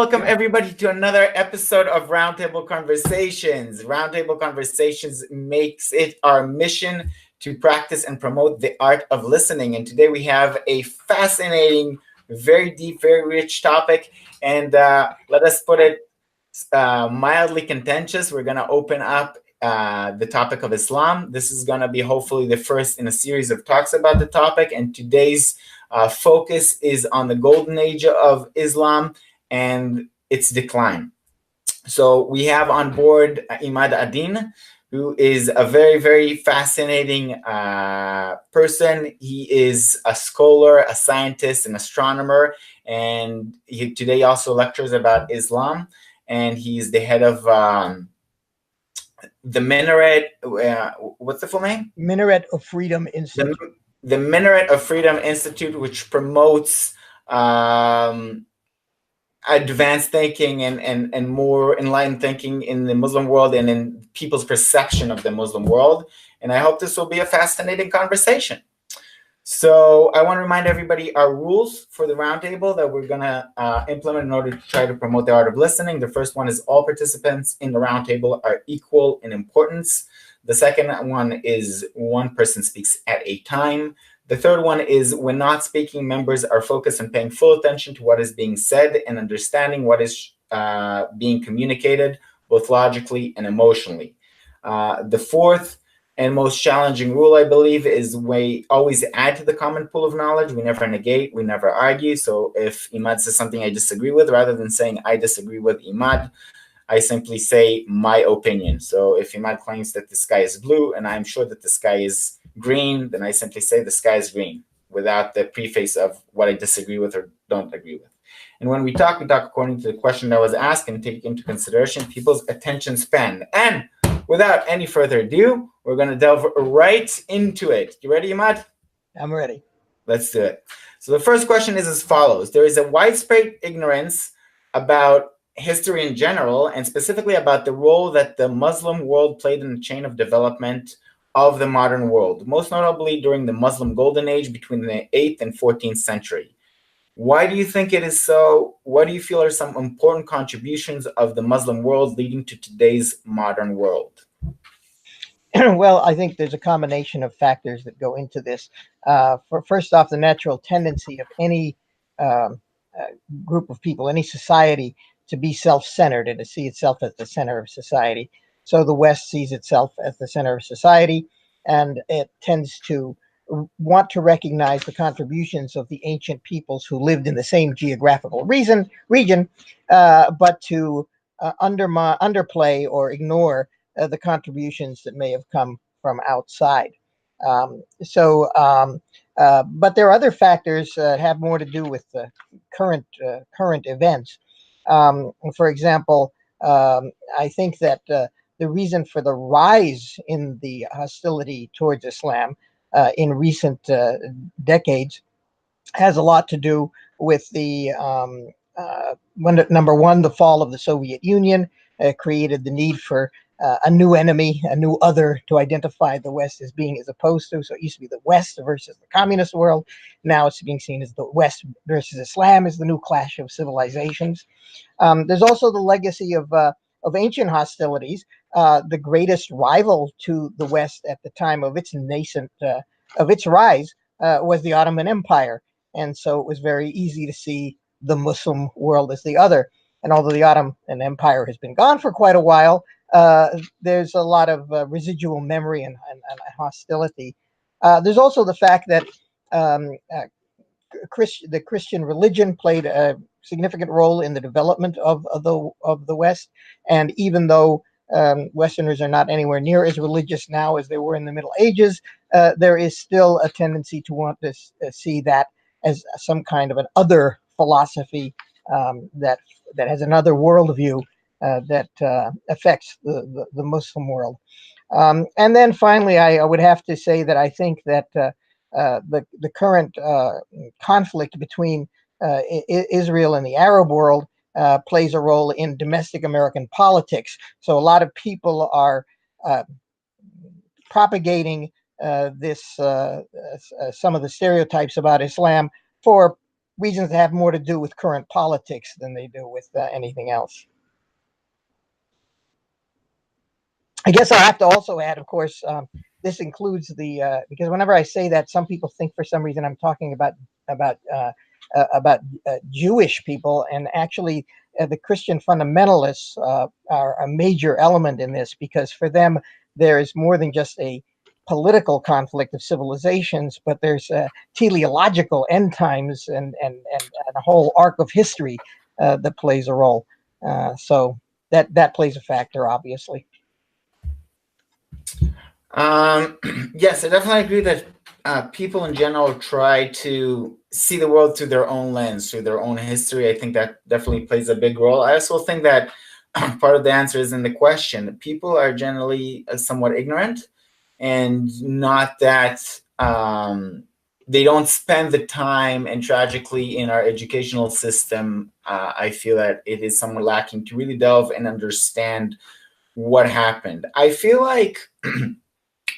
welcome everybody to another episode of Roundtable Conversations. Roundtable Conversations makes it our mission to practice and promote the art of listening. And today we have a fascinating, very deep, very rich topic. And let us put it mildly contentious. We're going to open up the topic of Islam. This is going to be hopefully the first in a series of talks about the topic. And today's focus is on the golden age of Islam and its decline. So we have on board Imad-ad-Dean, who is a very, very fascinating person. He is a scholar, a scientist, an astronomer, and he today also lectures about Islam. And he's the head of the Minaret. What's the full name? Minaret of Freedom Institute. The Minaret of Freedom Institute, which promotes advanced thinking and more enlightened thinking in the Muslim world and in people's perception of the Muslim world. And I hope this will be a fascinating conversation. So I want to remind everybody our rules for the roundtable that we're going to implement in order to try to promote the art of listening. The first one is all participants in the roundtable are equal in importance. The second one is one person speaks at a time. The third one is when not speaking, members are focused on paying full attention to what is being said and understanding what is being communicated, both logically and emotionally. The fourth and most challenging rule, I believe, is we always add to the common pool of knowledge. We never negate, we never argue. So if Imad says something I disagree with, rather than saying I disagree with Imad, I simply say my opinion. So if Imad claims that the sky is blue and I'm sure that the sky is green, then I simply say the sky is green without the preface of what I disagree with or don't agree with. And when we talk according to the question that was asked and take into consideration people's attention span. And without any further ado, we're going to delve right into it. You ready, Ahmad? I'm ready. Let's do it. So the first question is as follows. There is a widespread ignorance about history in general, and specifically about the role that the Muslim world played in the chain of development of the modern world, most notably during the Muslim Golden Age between the 8th and 14th century. Why do you think it is so? What do you feel are some important contributions of the Muslim world leading to today's modern world? Well, I think there's a combination of factors that go into this. First off, the natural tendency of any group of people, any society, to be self-centered and to see itself as the center of society. So the West sees itself as the center of society, and it tends to want to recognize the contributions of the ancient peoples who lived in the same geographical region, but to underplay or ignore the contributions that may have come from outside. But there are other factors that have more to do with the current events. For example, I think that the reason for the rise in the hostility towards Islam in recent decades has a lot to do with the number one, the fall of the Soviet Union created the need for a new enemy, a new other to identify the West as being as opposed to. So it used to be the West versus the communist world. Now it's being seen as the West versus Islam as the new clash of civilizations. There's also the legacy of ancient hostilities. The greatest rival to the West at the time of its rise was the Ottoman Empire. And so it was very easy to see the Muslim world as the other. And although the Ottoman Empire has been gone for quite a while, there's a lot of residual memory and hostility. There's also the fact that the Christian religion played a significant role in the development of the West. And even though Westerners are not anywhere near as religious now as they were in the Middle Ages, there is still a tendency to want to see that as some kind of an other philosophy that has another worldview that affects the Muslim world. And then finally, I would have to say that I think that the current conflict between Israel and the Arab world plays a role in domestic American politics. So a lot of people are propagating some of the stereotypes about Islam for reasons that have more to do with current politics than they do with anything else. I guess I'll have to also add, of course, this includes the because whenever I say that, some people think for some reason I'm talking about Jewish people, and actually the Christian fundamentalists are a major element in this, because for them there is more than just a political conflict of civilizations, but there's teleological end times and a whole arc of history that plays a role. So that plays a factor, obviously. Yes, I definitely agree that people in general try to see the world through their own lens, through their own history. I think that definitely plays a big role. I also think that part of the answer is in the question. People are generally somewhat ignorant, and not that they don't spend the time, and tragically in our educational system, I feel that it is somewhat lacking to really delve and understand what happened. I feel like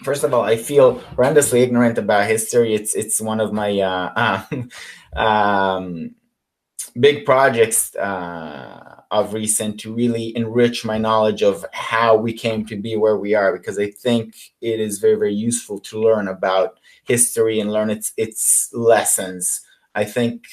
first of all, I feel horrendously ignorant about history. It's one of my big projects of recent, to really enrich my knowledge of how we came to be where we are, because I think it is very, very useful to learn about history and learn its lessons. I think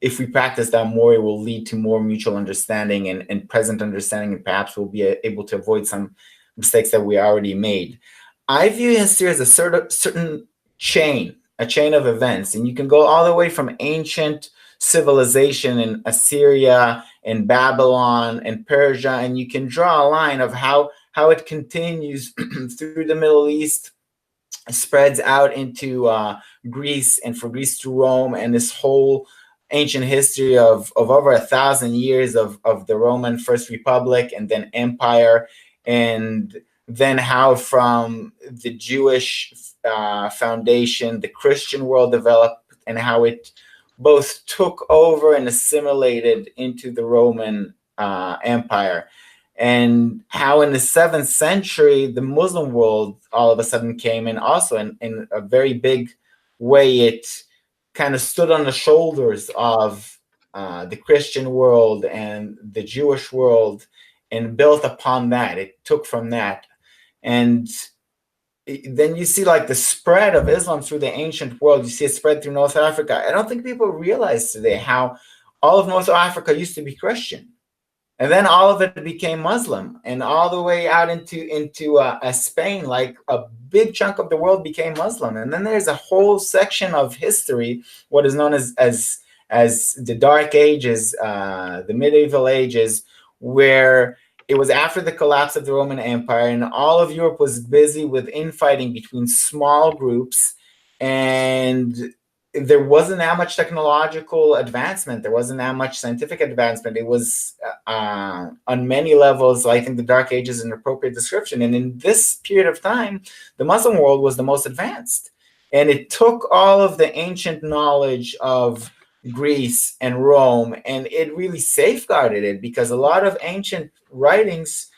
if we practice that more, it will lead to more mutual understanding and present understanding, and perhaps we'll be able to avoid some mistakes that we already made. I view history as a certain chain, a chain of events, and you can go all the way from ancient civilization in Assyria and Babylon and Persia, and you can draw a line of how it continues through the Middle East, spreads out into Greece, and for Greece to Rome, and this whole ancient history of over 1,000 years of the Roman First Republic and then Empire, and then how from the Jewish foundation, the Christian world developed, and how it both took over and assimilated into the Roman Empire. And how in the 7th century, the Muslim world all of a sudden came in also in a very big way. It kind of stood on the shoulders of the Christian world and the Jewish world and built upon that. It took from that. And then you see like the spread of Islam through the ancient world. You see it spread through North Africa. I don't think people realize today how all of North Africa used to be Christian. And then all of it became Muslim, and all the way out into Spain, like a big chunk of the world became Muslim. And then there's a whole section of history, what is known as the Dark Ages, the Medieval Ages, where it was after the collapse of the Roman Empire, and all of Europe was busy with infighting between small groups, and there wasn't that much technological advancement. There wasn't that much scientific advancement. It was on many levels, I think the Dark Ages is an appropriate description. And in this period of time, the Muslim world was the most advanced. And it took all of the ancient knowledge of Greece and Rome, and it really safeguarded it, because a lot of ancient writings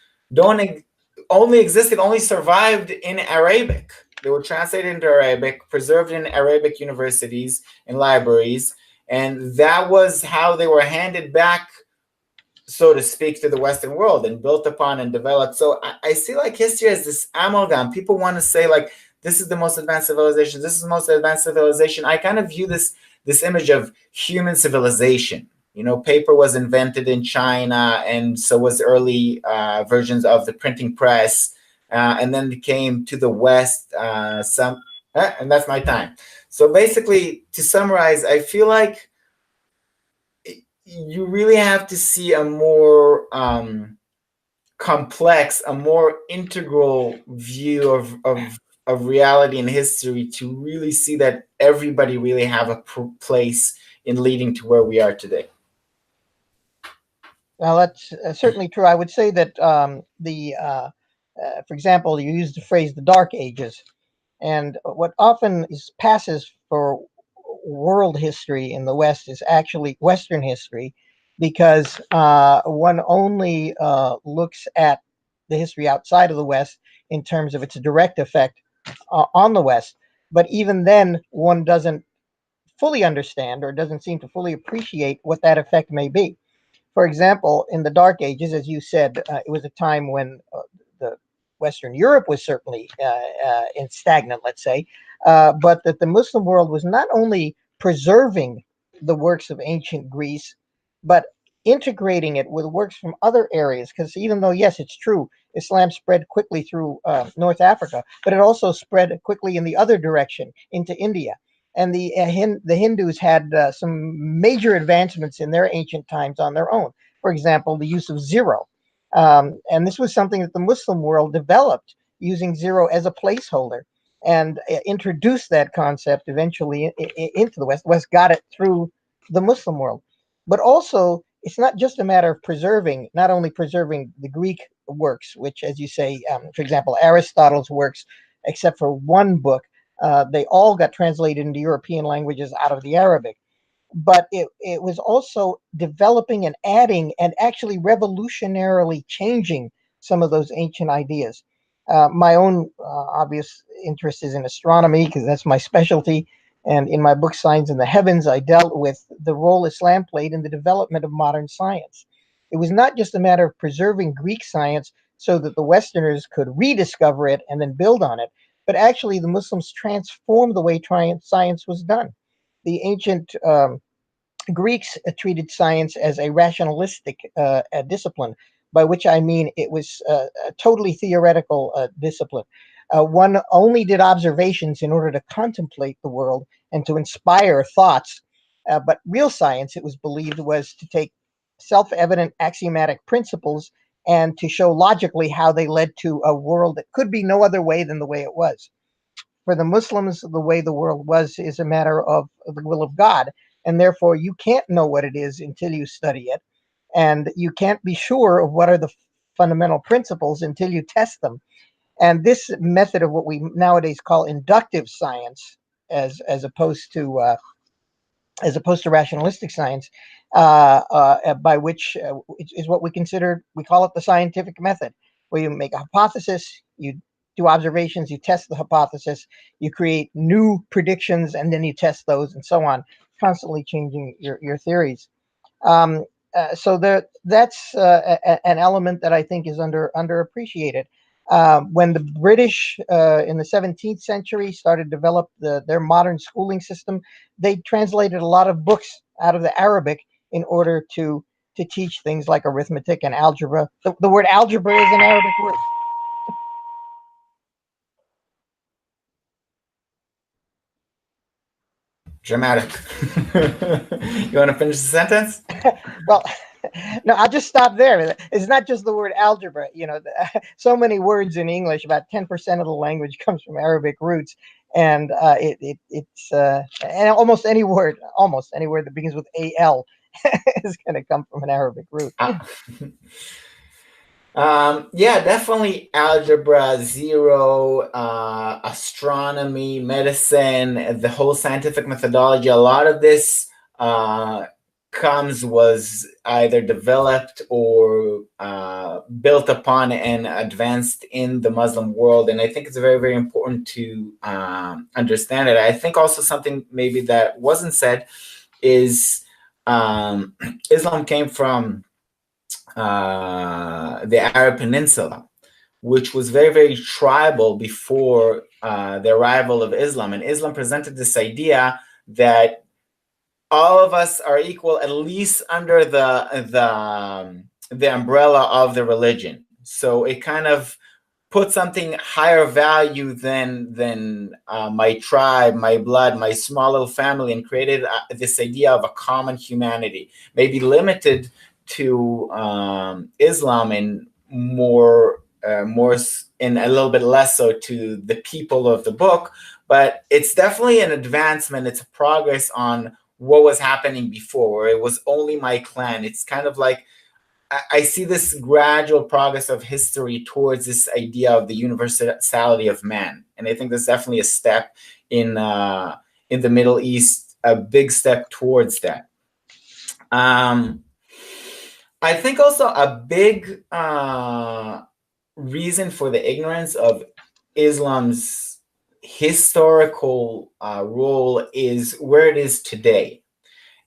only survived in Arabic. They were translated into Arabic, preserved in Arabic universities and libraries, and that was how they were handed back, so to speak, to the Western world and built upon and developed. So I see like history as this amalgam. People want to say like, this is the most advanced civilization, this is the most advanced civilization. I kind of view this image of human civilization. You know, paper was invented in China, and so was early versions of the printing press. And then it came to the West, and that's my time. So basically, to summarize, I feel like you really have to see a more complex, a more integral view of reality and history to really see that everybody really have a place in leading to where we are today. Well, that's certainly true. I would say that for example, you used the phrase the Dark Ages, and what often passes for world history in the West is actually Western history, because one only looks at the history outside of the West in terms of its direct effect on the West. But even then, one doesn't fully understand or doesn't seem to fully appreciate what that effect may be. For example, in the Dark Ages, as you said, it was a time when the Western Europe was certainly in stagnant, let's say, but that the Muslim world was not only preserving the works of ancient Greece, but integrating it with works from other areas. Because even though, yes, it's true, Islam spread quickly through North Africa, but it also spread quickly in the other direction into India. And the Hindus had some major advancements in their ancient times on their own. For example, the use of zero. And this was something that the Muslim world developed, using zero as a placeholder, and introduced that concept eventually into the West. The West got it through the Muslim world. But also, it's not just a matter of preserving, not only preserving the Greek works, which, as you say, for example, Aristotle's works, except for one book, they all got translated into European languages out of the Arabic. But it was also developing and adding and actually revolutionarily changing some of those ancient ideas. My own obvious interest is in astronomy, because that's my specialty. And in my book, Signs in the Heavens, I dealt with the role Islam played in the development of modern science. It was not just a matter of preserving Greek science so that the Westerners could rediscover it and then build on it, but actually the Muslims transformed the way science was done. The ancient Greeks treated science as a rationalistic discipline, by which I mean it was a totally theoretical discipline. One only did observations in order to contemplate the world and to inspire thoughts. But real science, it was believed, was to take self-evident axiomatic principles and to show logically how they led to a world that could be no other way than the way it was. For the Muslims, the way the world was is a matter of the will of God, and therefore you can't know what it is until you study it, and you can't be sure of what are the fundamental principles until you test them. And this method of what we nowadays call inductive science, as opposed to rationalistic science, by which is what we call it the scientific method, where you make a hypothesis, you do observations, you test the hypothesis, you create new predictions, and then you test those, and so on, constantly changing your theories. So that's an element that I think is underappreciated. When the British in the 17th century started to develop their modern schooling system, they translated a lot of books out of the Arabic in order to teach things like arithmetic and algebra. The word algebra is an Arabic word. Dramatic. You want to finish the sentence? Well, no, I'll just stop there. It's not just the word algebra. So many words in English, about 10% of the language comes from Arabic roots. And it's and almost any word that begins with AL is going to come from an Arabic root. Yeah, definitely algebra, zero, astronomy, medicine, the whole scientific methodology. A lot of this was either developed or built upon and advanced in the Muslim world. And I think it's very, very important to understand it. I think also something maybe that wasn't said is Islam came from the Arab Peninsula, which was very, very tribal before the arrival of Islam. And Islam presented this idea that all of us are equal, at least under the umbrella of the religion. So it kind of put something higher value than my tribe, my blood, my small little family, and created this idea of a common humanity, maybe limited to Islam and more and a little bit less so to the people of the book. But it's definitely an advancement. It's a progress on what was happening before, where it was only my clan. It's kind of like I see this gradual progress of history towards this idea of the universality of man, and I think there's definitely a step in the Middle East, a big step towards that. I think also a big reason for the ignorance of Islam's historical role is where it is today.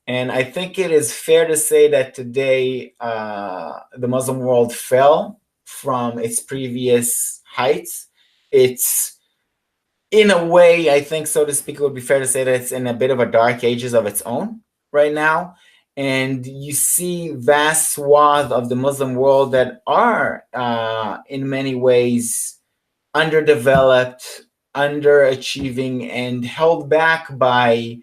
And I think it is fair to say that today the Muslim world fell from its previous heights. It's, in a way, I think, so to speak, it would be fair to say that it's in a bit of a dark ages of its own right now. And you see vast swath of the Muslim world that are, in many ways, underdeveloped, underachieving, and held back by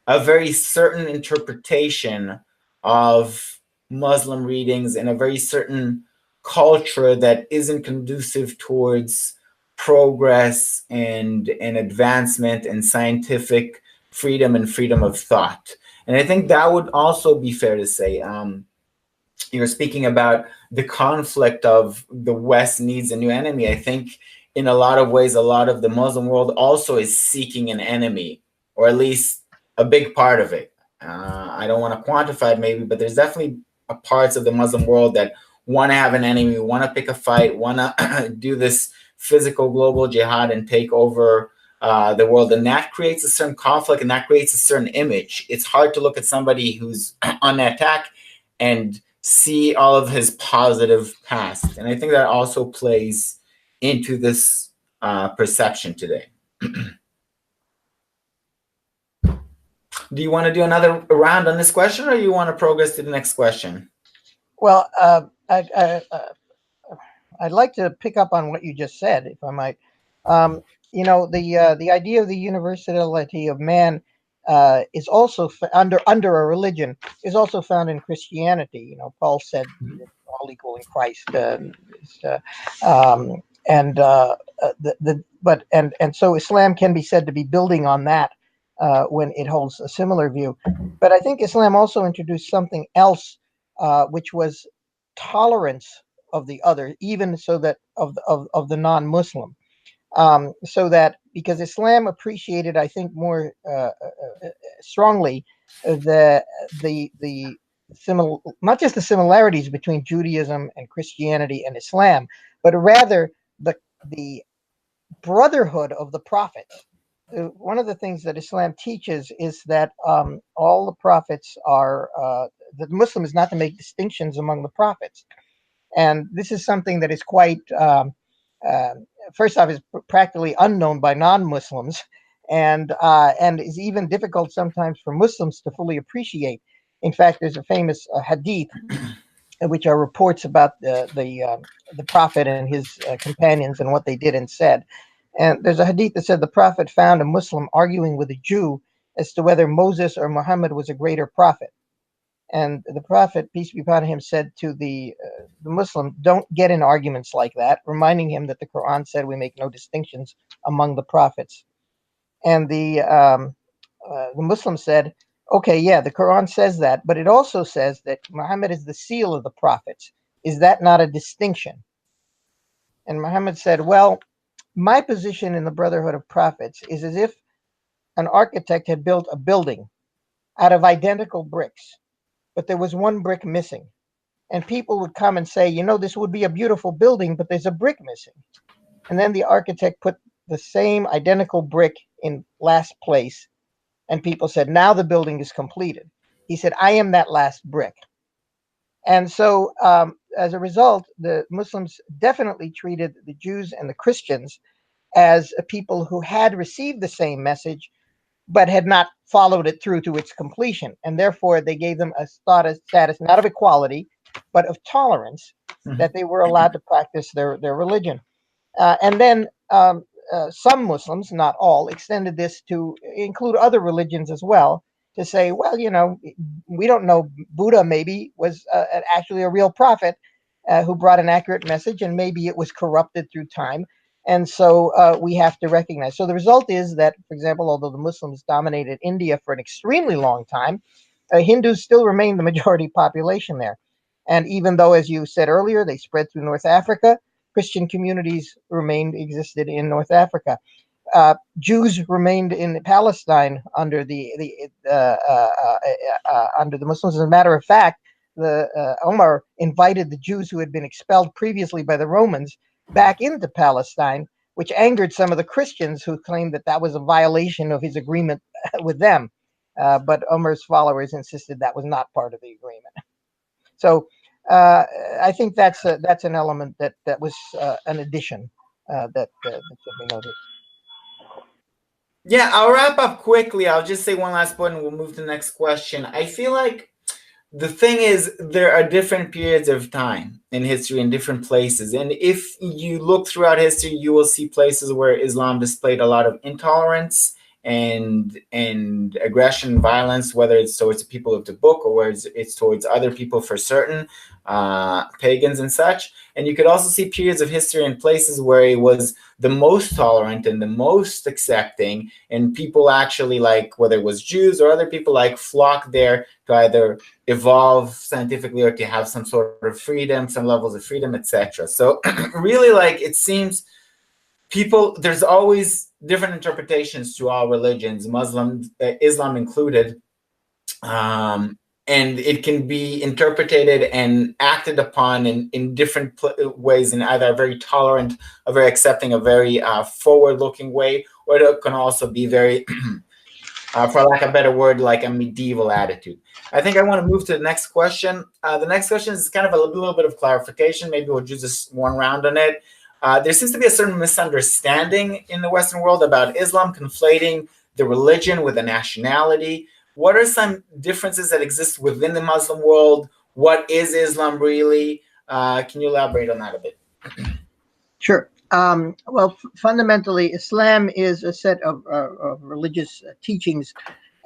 a very certain interpretation of Muslim readings and a very certain culture that isn't conducive towards progress and advancement and scientific freedom and freedom of thought. And I think that would also be fair to say. You're speaking about the conflict of the West needs a new enemy. I think in a lot of ways, a lot of the Muslim world also is seeking an enemy, or at least a big part of it. I don't want to quantify it maybe, but there's definitely parts of the Muslim world that want to have an enemy, want to pick a fight, want to do this physical global jihad and take over the world. And that creates a certain conflict, and that creates a certain image. It's hard to look at somebody who's on attack and see all of his positive past. And I think that also plays into this perception today. Do you want to do another round on this question, or you want to progress to the next question? Well, I'd like to pick up on what you just said, if I might. You know, the idea of the universality of man is also under a religion is also found in Christianity. You know, Paul said all equal in Christ, so Islam can be said to be building on that when it holds a similar view. But I think Islam also introduced something else, which was tolerance of the other, even so that of the non-Muslim. So that because Islam appreciated, I think, more strongly the not just the similarities between Judaism and Christianity and Islam, but rather the brotherhood of the prophets. One of the things that Islam teaches is that all the prophets are the Muslim is not to make distinctions among the prophets, and this is something that is quite first off, is practically unknown by non-Muslims, and is even difficult sometimes for Muslims to fully appreciate. In fact, there's a famous hadith, which are reports about the Prophet and his companions and what they did and said. And there's a hadith that said the Prophet found a Muslim arguing with a Jew as to whether Moses or Muhammad was a greater prophet. And the Prophet, peace be upon him, said to the Muslim, "Don't get in arguments like that," reminding him that the Quran said we make no distinctions among the prophets. And the Muslim said, "Okay, yeah, the Quran says that, but it also says that Muhammad is the seal of the prophets. Is that not a distinction?" And Muhammad said, "Well, my position in the Brotherhood of Prophets is as if an architect had built a building out of identical bricks, but there was one brick missing. And people would come and say, you know, this would be a beautiful building, but there's a brick missing. And then the architect put the same identical brick in last place. And people said, now the building is completed. He said, I am that last brick. And so as a result, the Muslims definitely treated the Jews and the Christians as people who had received the same message, but had not followed it through to its completion. And therefore, they gave them a status not of equality, but of tolerance, that they were allowed to practice their religion. And then some Muslims, not all, extended this to include other religions as well, to say, well, you know, we don't know, Buddha maybe was actually a real prophet who brought an accurate message, and maybe it was corrupted through time. And so we have to recognize. So the result is that, for example, although the Muslims dominated India for an extremely long time, Hindus still remain the majority population there. And even though, as you said earlier, they spread through North Africa, Christian communities existed in North Africa. Jews remained in Palestine under the Muslims. As a matter of fact, Omar invited the Jews who had been expelled previously by the Romans back into Palestine which angered some of the Christians who claimed that that was a violation of his agreement with them. But Umar's followers insisted that was not part of the agreement. So I think that's an element that was an addition that should be noted. Yeah, I'll wrap up quickly. I'll just say one last point and we'll move to the next question. I feel like the thing is, there are different periods of time in history in different places. And if you look throughout history, you will see places where Islam displayed a lot of intolerance and aggression and violence, whether it's towards the people of the book or whether it's towards other people for certain, pagans and such. And you could also see periods of history in places where it was the most tolerant and the most accepting, and people actually, like whether it was Jews or other people, like flocked there to either evolve scientifically or to have some sort of freedom, some levels of freedom, etc. So really, like, it seems there's always different interpretations to all religions, Islam included, and it can be interpreted and acted upon in different ways, in either a very tolerant, a very accepting, a very forward-looking way, or it can also be very, for lack of a better word, like a medieval attitude. I think I want to move to the next question. The next question is kind of a little bit of clarification. Maybe we'll do just one round on it. There seems to be a certain misunderstanding in the Western world about Islam conflating the religion with a nationality. What are some differences that exist within the Muslim world? What is Islam really? Can you elaborate on that a bit? Sure. Well, fundamentally, Islam is a set of religious teachings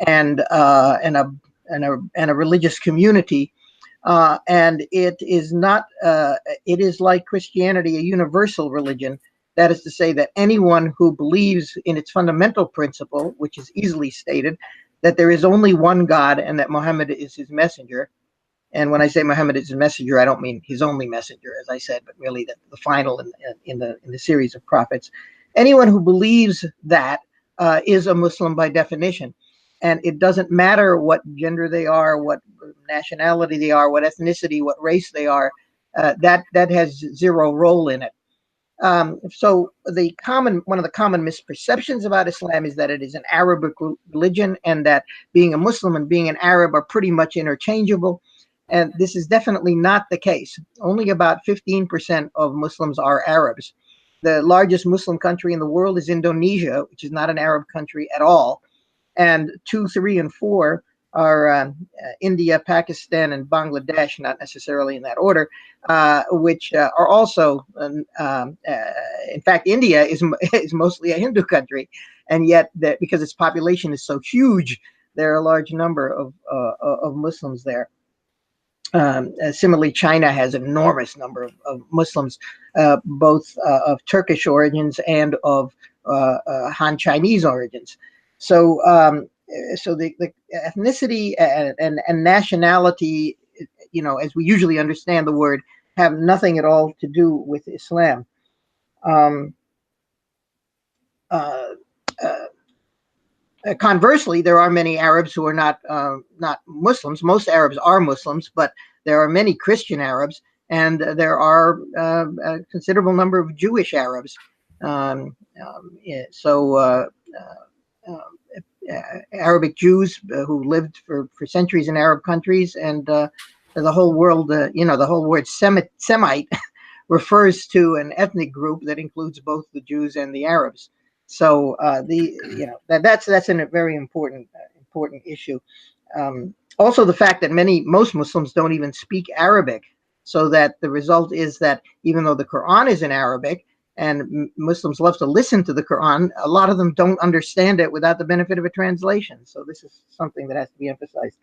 and a religious community, and it is not. It is like Christianity, a universal religion. That is to say, that anyone who believes in its fundamental principle, which is easily stated, that there is only one God and that Muhammad is his messenger. And when I say Muhammad is his messenger, I don't mean his only messenger, as I said, but really the final in the series of prophets. Anyone who believes that is a Muslim by definition. And it doesn't matter what gender they are, what nationality they are, what ethnicity, what race they are. That has zero role in it. So one of the common misperceptions about Islam is that it is an Arabic religion, and that being a Muslim and being an Arab are pretty much interchangeable. And this is definitely not the case. Only about 15% of Muslims are Arabs. The largest Muslim country in the world is Indonesia, which is not an Arab country at all. And 2, 3, and 4 are India, Pakistan, and Bangladesh, not necessarily in that order, which are also, in fact, India is mostly a Hindu country, and yet because its population is so huge, there are a large number of Muslims there. Similarly, China has an enormous number of Muslims, both of Turkish origins and of Han Chinese origins. So the ethnicity and nationality, as we usually understand the word, have nothing at all to do with Islam. Conversely, there are many Arabs who are not Muslims. Most Arabs are Muslims, but there are many Christian Arabs, and there are a considerable number of Jewish Arabs. Arabic Jews who lived for centuries in Arab countries, and the whole world, the whole word Semite refers to an ethnic group that includes both the Jews and the Arabs. So that's a very important issue. Also, the fact that most Muslims don't even speak Arabic, so that the result is that even though the Quran is in Arabic and Muslims love to listen to the Quran, a lot of them don't understand it without the benefit of a translation. So this is something that has to be emphasized.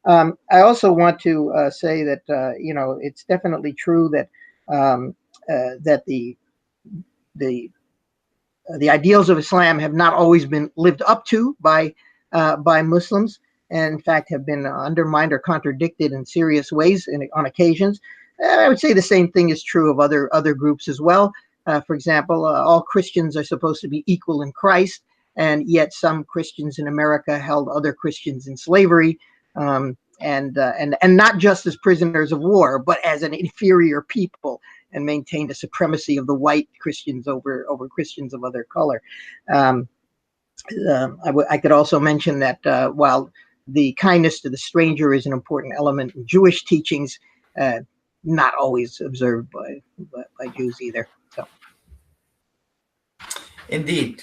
I also want to say that it's definitely true that that the ideals of Islam have not always been lived up to by Muslims, and in fact have been undermined or contradicted in serious ways on occasions. I would say the same thing is true of other groups as well. For example, all Christians are supposed to be equal in Christ, and yet some Christians in America held other Christians in slavery, and not just as prisoners of war, but as an inferior people. and maintained a supremacy of the white Christians over Christians of other color. I could also mention that while the kindness to the stranger is an important element in Jewish teachings, not always observed by Jews either. So, indeed.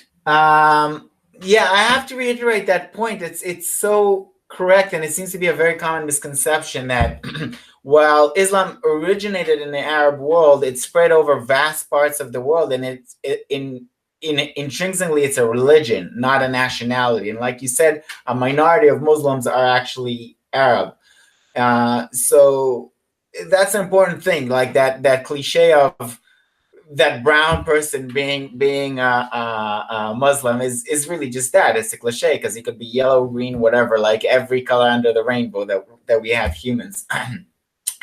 Yeah, I have to reiterate that point. It's so correct, and it seems to be a very common misconception that while Islam originated in the Arab world, it spread over vast parts of the world, and intrinsically it's a religion, not a nationality. And like you said, a minority of Muslims are actually Arab. So that's an important thing. Like that cliche of that brown person being a Muslim is really just that. It's a cliche because he could be yellow, green, whatever, like every color under the rainbow that we have humans.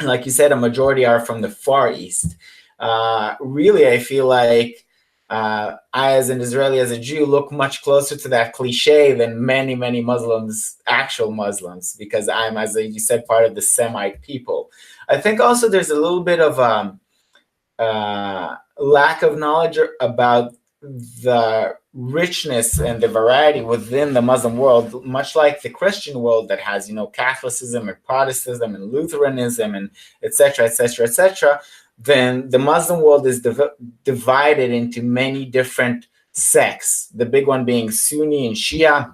Like you said, a majority are from the Far East. Really, I feel like I, as an Israeli, as a Jew, look much closer to that cliche than many Muslims, actual Muslims, because I'm, as you said, part of the Semite people. I think also there's a little bit of lack of knowledge about the richness and the variety within the Muslim world, much like the Christian world that has, Catholicism and Protestantism and Lutheranism and et cetera. Then the Muslim world is divided into many different sects, the big one being Sunni and Shia,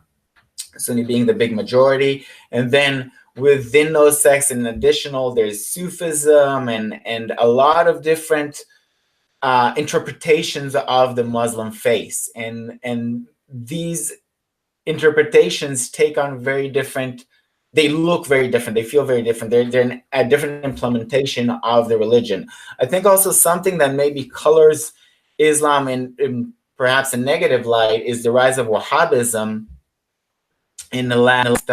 Sunni being the big majority. And then within those sects, in additional, there's Sufism and a lot of different interpretations of the Muslim faith. And these interpretations take on very different, they look very different, they feel very different, they're a different implementation of the religion. I think also something that maybe colors Islam in perhaps a negative light is the rise of Wahhabism in the last,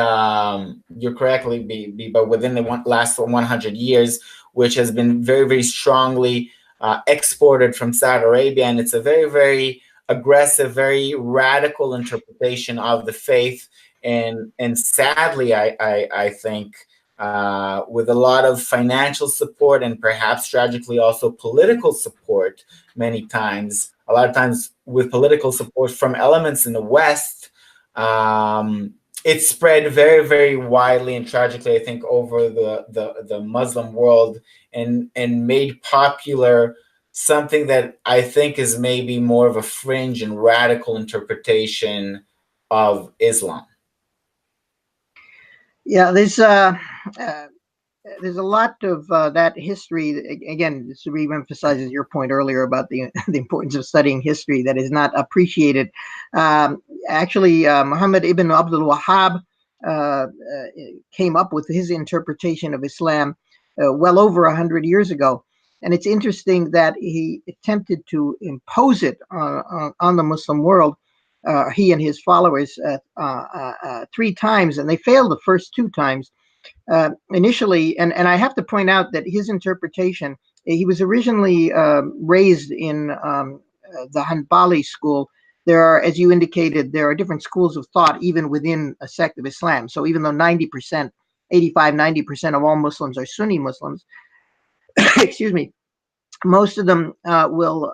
you're correctly, but within the last 100 years, which has been very strongly exported from Saudi Arabia. And it's a very aggressive, very radical interpretation of the faith. And sadly, I think with a lot of financial support and perhaps tragically also political support many times, a lot of times with political support from elements in the West, it spread very widely and tragically, I think, over the Muslim world and made popular something that I think is maybe more of a fringe and radical interpretation of Islam. Yeah, there's a lot of that history. Again, this re-emphasizes your point earlier about the importance of studying history that is not appreciated. Actually, Muhammad ibn Abdul Wahhab came up with his interpretation of Islam well over 100 years ago. And it's interesting that he attempted to impose it on the Muslim world, he and his followers, 3 times, and they failed the first 2 times. Initially, and I have to point out that his interpretation, he was originally raised in the Hanbali school. There are, as you indicated, there are different schools of thought even within a sect of Islam. So even though 90%, 85-90% of all Muslims are Sunni Muslims, excuse me, most of them will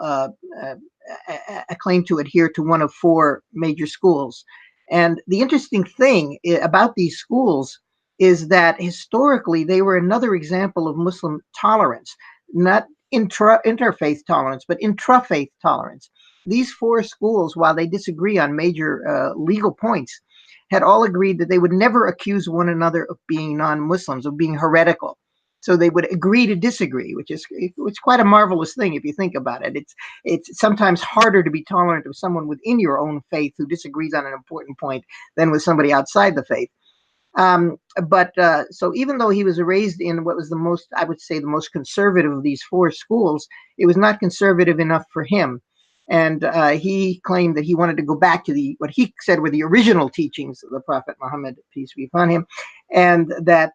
claim to adhere to one of 4 major schools. And the interesting thing about these schools is that historically they were another example of Muslim tolerance, not interfaith tolerance, but intrafaith tolerance. These 4 schools, while they disagree on major legal points, had all agreed that they would never accuse one another of being non-Muslims, of being heretical. So they would agree to disagree, which is quite a marvelous thing if you think about it. It's sometimes harder to be tolerant of someone within your own faith who disagrees on an important point than with somebody outside the faith. So even though he was raised in what was the most, I would say, the most conservative of these 4 schools, it was not conservative enough for him. And he claimed that he wanted to go back to what he said were the original teachings of the Prophet Muhammad, peace be upon him, and that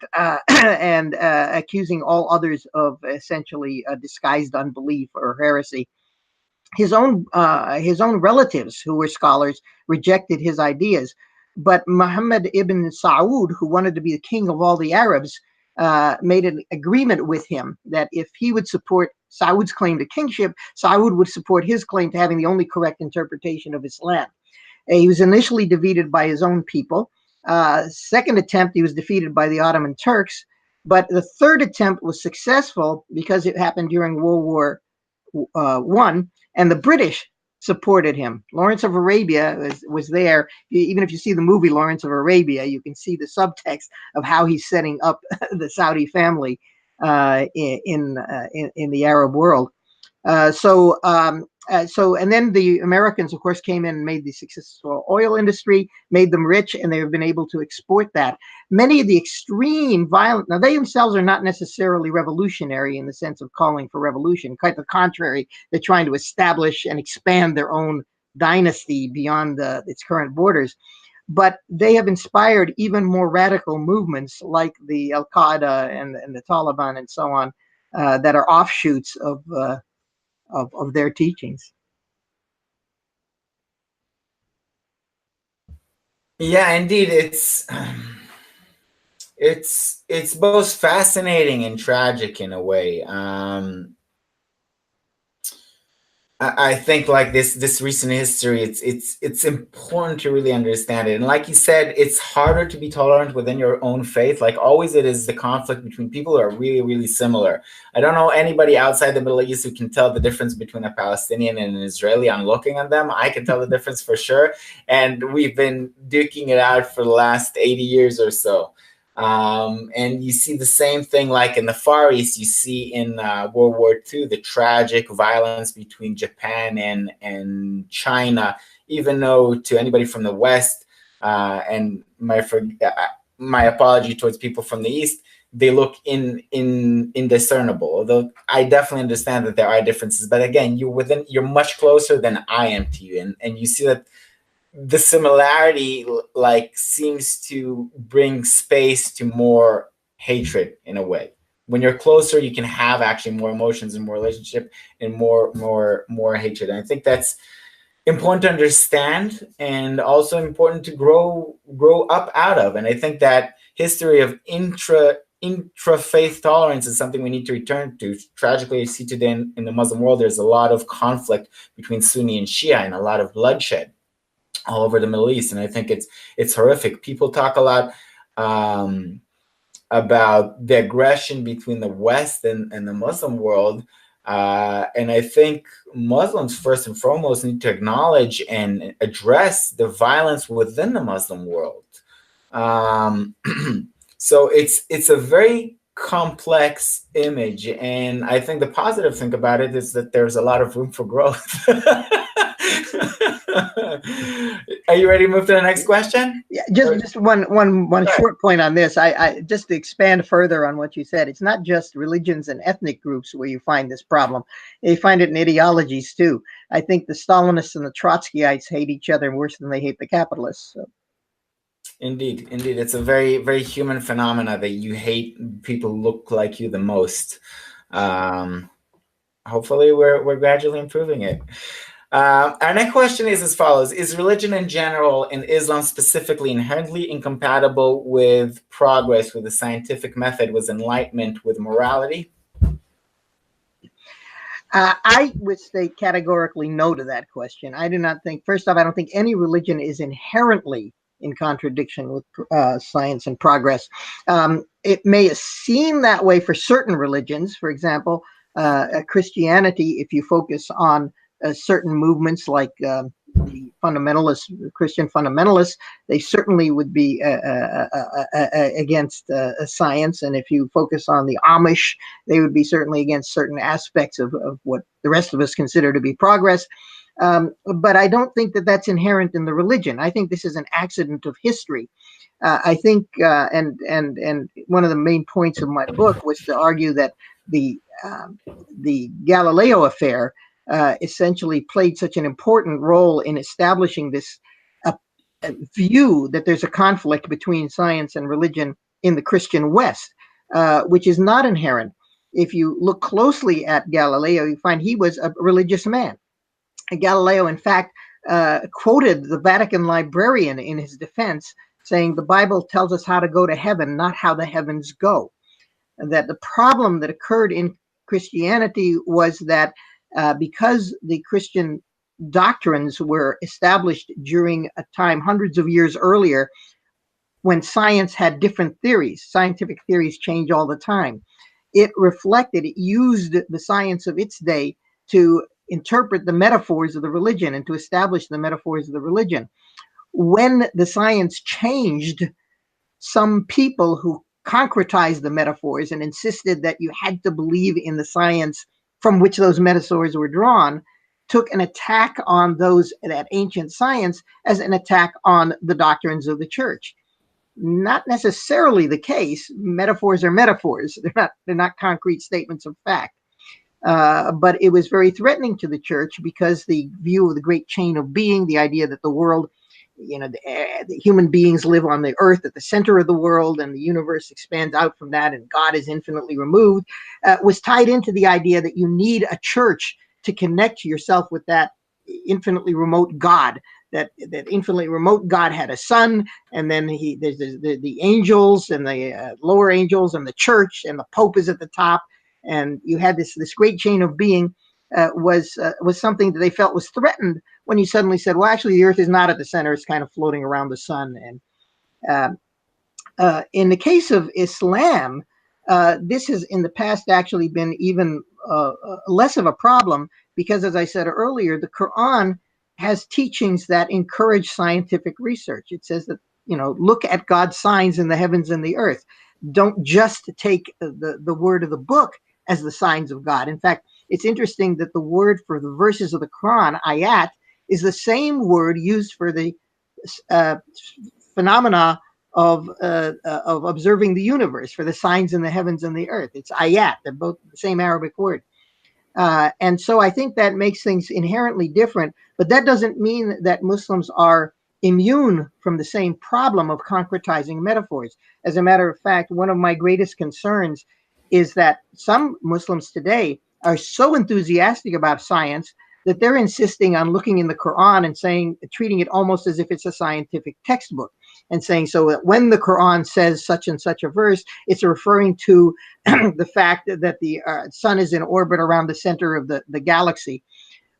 accusing all others of essentially disguised unbelief or heresy. His own relatives, who were scholars, rejected his ideas. But Muhammad ibn Saud, who wanted to be the king of all the Arabs, made an agreement with him that if he would support Saud's claim to kingship, Saud would support his claim to having the only correct interpretation of Islam. He was initially defeated by his own people. Second attempt, he was defeated by the Ottoman Turks. But the third attempt was successful because it happened during World War I, and the British supported him. Lawrence of Arabia was there. Even if you see the movie Lawrence of Arabia, you can see the subtext of how he's setting up the Saudi family in the Arab world. And then the Americans, of course, came in and made the successful oil industry, made them rich, and they have been able to export that. Many of the extreme violent, now they themselves are not necessarily revolutionary in the sense of calling for revolution. Quite the contrary, they're trying to establish and expand their own dynasty beyond its current borders. But they have inspired even more radical movements like the Al-Qaeda and the Taliban and so on, that are offshoots of their teachings. Yeah, indeed, it's both fascinating and tragic in a way. I think like this recent history, it's important to really understand it. And like you said, it's harder to be tolerant within your own faith. Like always, it is the conflict between people who are really, really similar. I don't know anybody outside the Middle East who can tell the difference between a Palestinian and an Israeli on looking at them. I can tell the difference for sure. And we've been duking it out for the last 80 years or so. And you see the same thing like in the Far East. You see in World War II the tragic violence between Japan and China, even though to anybody from the West, and my apology towards people from the East, they look indiscernible. Although I definitely understand that there are differences, but again, you're much closer than I am to you, and you see that the similarity like seems to bring space to more hatred in a way. When you're closer, you can have actually more emotions and more relationship and more hatred. And I think that's important to understand and also important to grow up out of. And I think that history of intra-faith tolerance is something we need to return to. Tragically, you see today in the Muslim world, there's a lot of conflict between Sunni and Shia and a lot of bloodshed all over the Middle East. And I think it's horrific. People talk a lot about the aggression between the West and the Muslim world. And I think Muslims, first and foremost, need to acknowledge and address the violence within the Muslim world. So it's a very complex image. And I think the positive thing about it is that there's a lot of room for growth. Are you ready to move to the next question? Yeah, just one short point on this. I just to expand further on what you said. It's not just religions and ethnic groups where you find this problem. You find it in ideologies too. I think the Stalinists and the Trotskyites hate each other worse than they hate the capitalists. So. Indeed. It's a very, very human phenomena that you hate people who look like you the most. Hopefully, we're gradually improving it. Our next question is as follows. Is religion in general and Islam specifically inherently incompatible with progress, with the scientific method, with enlightenment, with morality? I would say categorically no to that question. I do not think, first off, I don't think any religion is inherently in contradiction with science and progress. It may seem that way for certain religions. For example, Christianity, if you focus on certain movements like the fundamentalists, Christian fundamentalists, they certainly would be against science. And if you focus on the Amish, they would be certainly against certain aspects of what the rest of us consider to be progress. But I don't think that that's inherent in the religion. I think this is an accident of history. I think, and one of the main points of my book was to argue that the Galileo affair essentially played such an important role in establishing this view that there's a conflict between science and religion in the Christian West, which is not inherent. If you look closely at Galileo, you find he was a religious man. Galileo, in fact, quoted the Vatican librarian in his defense, saying the Bible tells us how to go to heaven, not how the heavens go. that the problem that occurred in Christianity was that because the Christian doctrines were established during a time hundreds of years earlier, when science had different theories, scientific theories change all the time. It used the science of its day to interpret the metaphors of the religion and to establish the metaphors of the religion. When the science changed, some people who concretized the metaphors and insisted that you had to believe in the science from which those metaphors were drawn took an attack on that ancient science as an attack on the doctrines of the church. Not necessarily the case. Metaphors are metaphors. They're not concrete statements of fact. But it was very threatening to the church because the view of the great chain of being, the idea that the world, the human beings live on the earth at the center of the world and the universe expands out from that and God is infinitely removed, was tied into the idea that you need a church to connect yourself with that infinitely remote God. That infinitely remote God had a son, and then there's the angels and the lower angels and the church, and the Pope is at the top, and you had this great chain of being was something that they felt was threatened when you suddenly said, well, actually, the Earth is not at the center; it's kind of floating around the sun. And in the case of Islam, this has in the past actually been even less of a problem because, as I said earlier, the Quran has teachings that encourage scientific research. It says that, look at God's signs in the heavens and the earth. Don't just take the word of the book as the signs of God. In fact, it's interesting that the word for the verses of the Quran, ayat, is the same word used for the phenomena of observing the universe, for the signs in the heavens and the earth. It's ayat. They're both the same Arabic word. And so I think that makes things inherently different, but that doesn't mean that Muslims are immune from the same problem of concretizing metaphors. As a matter of fact, one of my greatest concerns is that some Muslims today are so enthusiastic about science that they're insisting on looking in the Quran and treating it almost as if it's a scientific textbook, and saying so that when the Quran says such and such a verse, it's referring to the fact that the sun is in orbit around the center of the galaxy.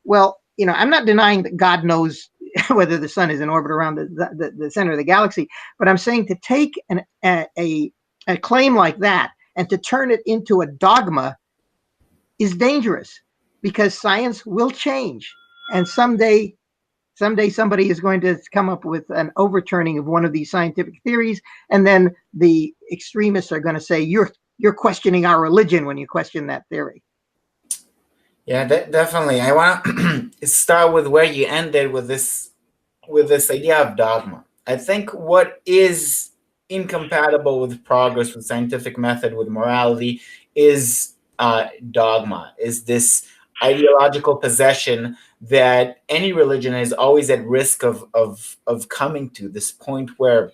Well, I'm not denying that God knows whether the sun is in orbit around the center of the galaxy, but I'm saying to take a claim like that and to turn it into a dogma is dangerous, because science will change, and someday somebody is going to come up with an overturning of one of these scientific theories, and then the extremists are going to say you're questioning our religion when you question that theory. Yeah, definitely. I want to start with where you ended with this idea of dogma. I think what is incompatible with progress, with scientific method, with morality, is dogma, is this ideological possession that any religion is always at risk of coming to, this point where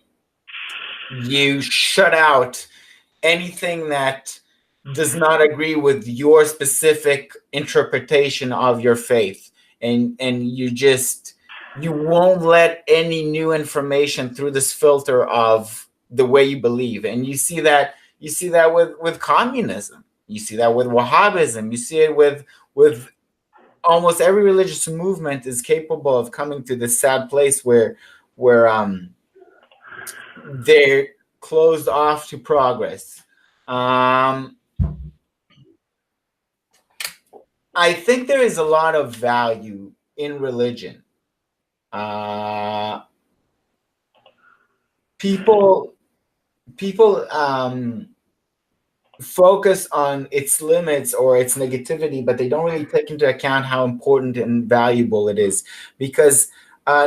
you shut out anything that does not agree with your specific interpretation of your faith, and you won't let any new information through this filter of the way you believe. And you see that with communism, you see that with Wahhabism, you see it with almost every religious movement is capable of coming to this sad place where they're closed off to progress. I think there is a lot of value in religion. People focus on its limits or its negativity, but they don't really take into account how important and valuable it is. Because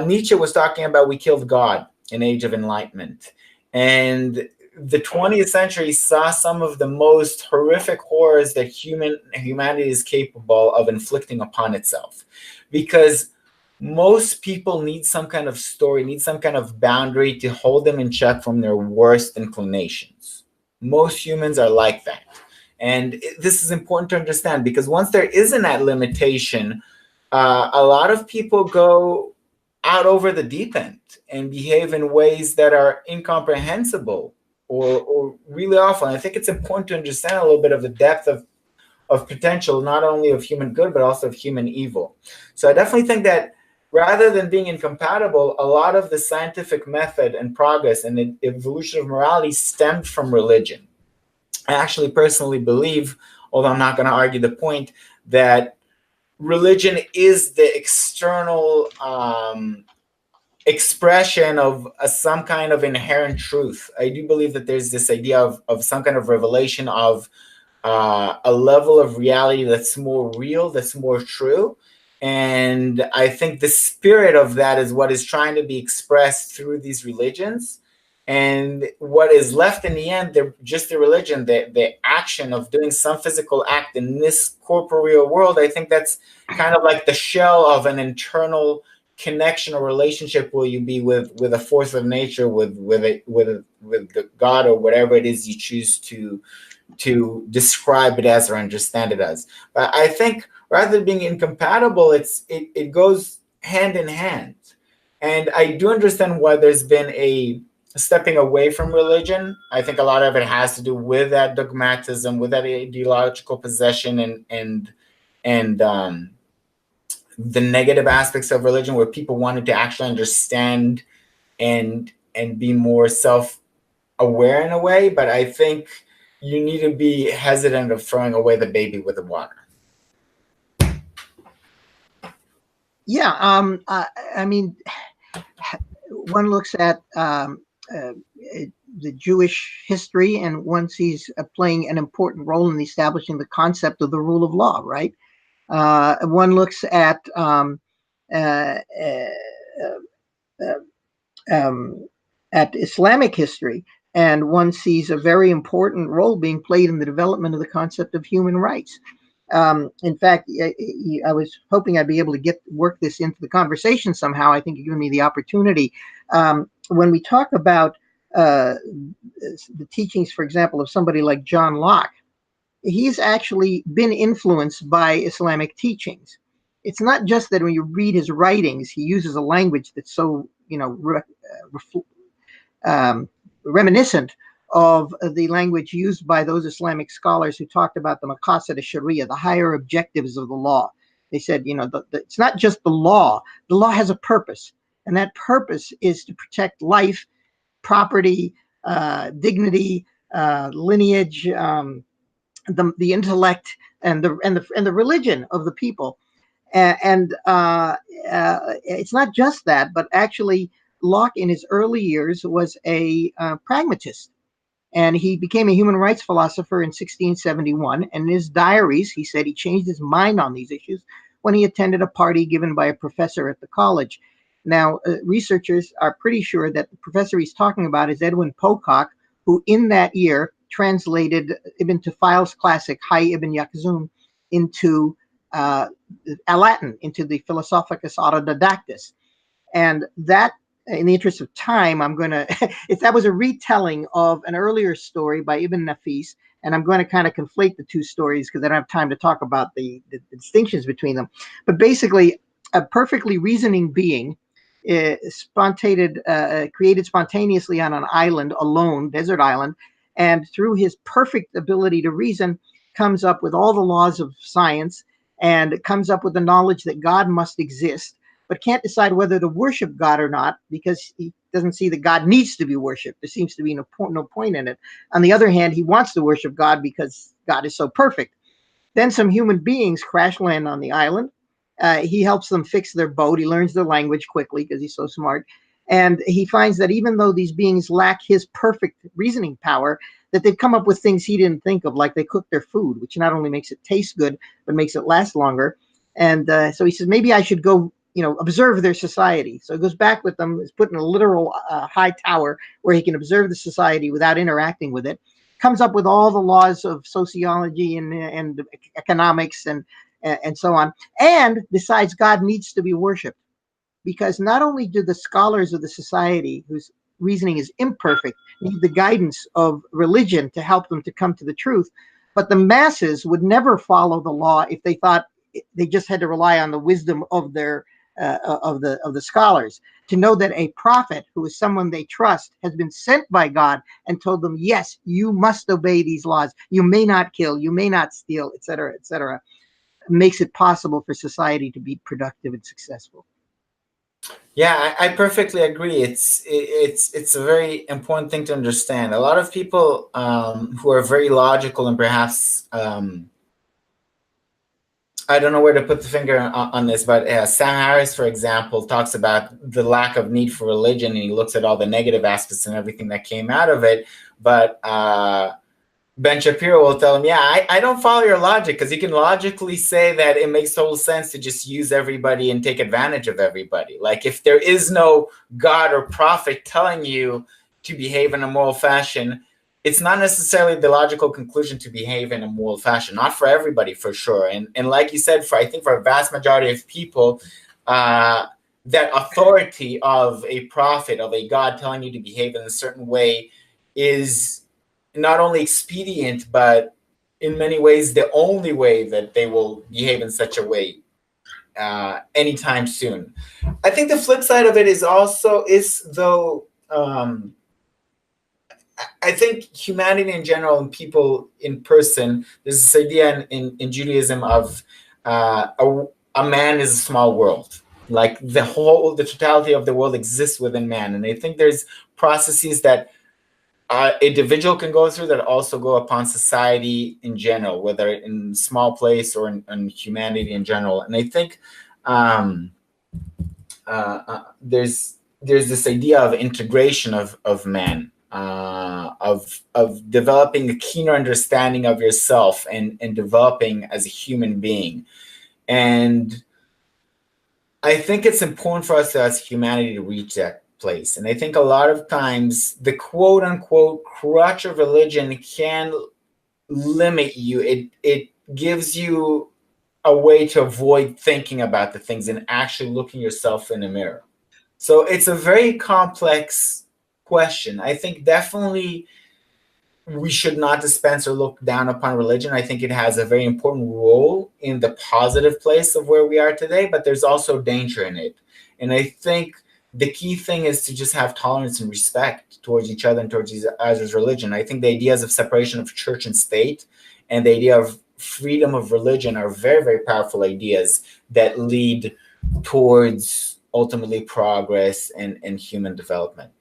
Nietzsche was talking about we killed God in Age of Enlightenment. And the 20th century saw some of the most horrific horrors that humanity is capable of inflicting upon itself. Because most people need some kind of story, need some kind of boundary to hold them in check from their worst inclinations. Most humans are like that. And this is important to understand, because once there isn't that limitation, a lot of people go out over the deep end and behave in ways that are incomprehensible or really awful. And I think it's important to understand a little bit of the depth of potential, not only of human good, but also of human evil. So I definitely think that rather than being incompatible, a lot of the scientific method and progress and the evolution of morality stemmed from religion. I actually personally believe, although I'm not going to argue the point, that religion is the external expression of some kind of inherent truth. I do believe that there's this idea of some kind of revelation of a level of reality that's more real, that's more true. And I think the spirit of that is what is trying to be expressed through these religions. And what is left in the end, just the religion, the action of doing some physical act in this corporeal world, I think that's kind of like the shell of an internal connection or relationship will you be with a force of nature, with the God or whatever it is you choose to describe it as or understand it as. But I think rather than being incompatible, it goes hand in hand. And I do understand why there's been a stepping away from religion. I think a lot of it has to do with that dogmatism, with that ideological possession and the negative aspects of religion, where people wanted to actually understand and be more self-aware in a way. But I think you need to be hesitant of throwing away the baby with the water. Yeah, I mean, one looks at the Jewish history, and one sees playing an important role in establishing the concept of the rule of law, right? One looks at Islamic history, and one sees a very important role being played in the development of the concept of human rights. In fact, I was hoping I'd be able to work this into the conversation somehow. I think you've given me the opportunity. When we talk about the teachings, for example, of somebody like John Locke, he's actually been influenced by Islamic teachings. It's not just that when you read his writings, he uses a language that's so, reminiscent of the language used by those Islamic scholars who talked about the maqasid al-sharia, the higher objectives of the law. They said, it's not just the law. The law has a purpose, and that purpose is to protect life, property, dignity, lineage, the intellect, and the religion of the people. And it's not just that, but actually Locke in his early years was a pragmatist. And he became a human rights philosopher in 1671. And in his diaries, he said he changed his mind on these issues when he attended a party given by a professor at the college. Now, researchers are pretty sure that the professor he's talking about is Edwin Pocock, who in that year translated Ibn Tufayil's classic Hayy ibn Yaqzun into Latin, into the Philosophicus Autodidactus. And that, in the interest of time, I'm going to, if that was a retelling of an earlier story by Ibn Nafis, and I'm going to kind of conflate the two stories because I don't have time to talk about the distinctions between them. But basically, a perfectly reasoning being created spontaneously on an island alone, desert island, and through his perfect ability to reason, comes up with all the laws of science and comes up with the knowledge that God must exist, but can't decide whether to worship God or not because he doesn't see that God needs to be worshipped. There seems to be no point in it. On the other hand, he wants to worship God because God is so perfect. Then some human beings crash land on the island. He helps them fix their boat. He learns their language quickly because he's so smart. And he finds that even though these beings lack his perfect reasoning power, that they've come up with things he didn't think of, like they cook their food, which not only makes it taste good, but makes it last longer. And so he says, maybe I should go, observe their society. So he goes back with them, is put in a literal high tower where he can observe the society without interacting with it, comes up with all the laws of sociology and economics and so on, and decides God needs to be worshipped. Because not only do the scholars of the society, whose reasoning is imperfect, need the guidance of religion to help them to come to the truth, but the masses would never follow the law if they thought they just had to rely on the wisdom of their of the scholars, to know that a prophet, who is someone they trust, has been sent by God and told them, yes, you must obey these laws. You may not kill, you may not steal, etc., makes it possible for society to be productive and successful. Yeah, I perfectly agree. It's a very important thing to understand. A lot of people who are very logical and perhaps I don't know where to put the finger on this, but Sam Harris, for example, talks about the lack of need for religion, and he looks at all the negative aspects and everything that came out of it. But Ben Shapiro will tell him, yeah, I don't follow your logic, because you can logically say that it makes total sense to just use everybody and take advantage of everybody. Like, if there is no God or prophet telling you to behave in a moral fashion, it's not necessarily the logical conclusion to behave in a moral fashion. Not for everybody, for sure. And like you said, I think for a vast majority of people, that authority of a prophet, of a God telling you to behave in a certain way is not only expedient, but in many ways the only way that they will behave in such a way anytime soon. I think the flip side of it is I think humanity in general and people in person, there's this idea in Judaism of a man is a small world. Like the totality of the world exists within man. And I think there's processes that individual can go through that also go upon society in general, whether in small place or in humanity in general. And I think there's this idea of integration of man, of developing a keener understanding of yourself and developing as a human being. And I think it's important for us as humanity to reach that place. And I think a lot of times the quote unquote crutch of religion can limit you. It gives you a way to avoid thinking about the things and actually looking yourself in the mirror. So it's a very complex question. I think definitely we should not dispense or look down upon religion. I think it has a very important role in the positive place of where we are today, but there's also danger in it. And I think the key thing is to just have tolerance and respect towards each other and towards each other's religion. I think the ideas of separation of church and state and the idea of freedom of religion are very, very powerful ideas that lead towards ultimately progress and human development.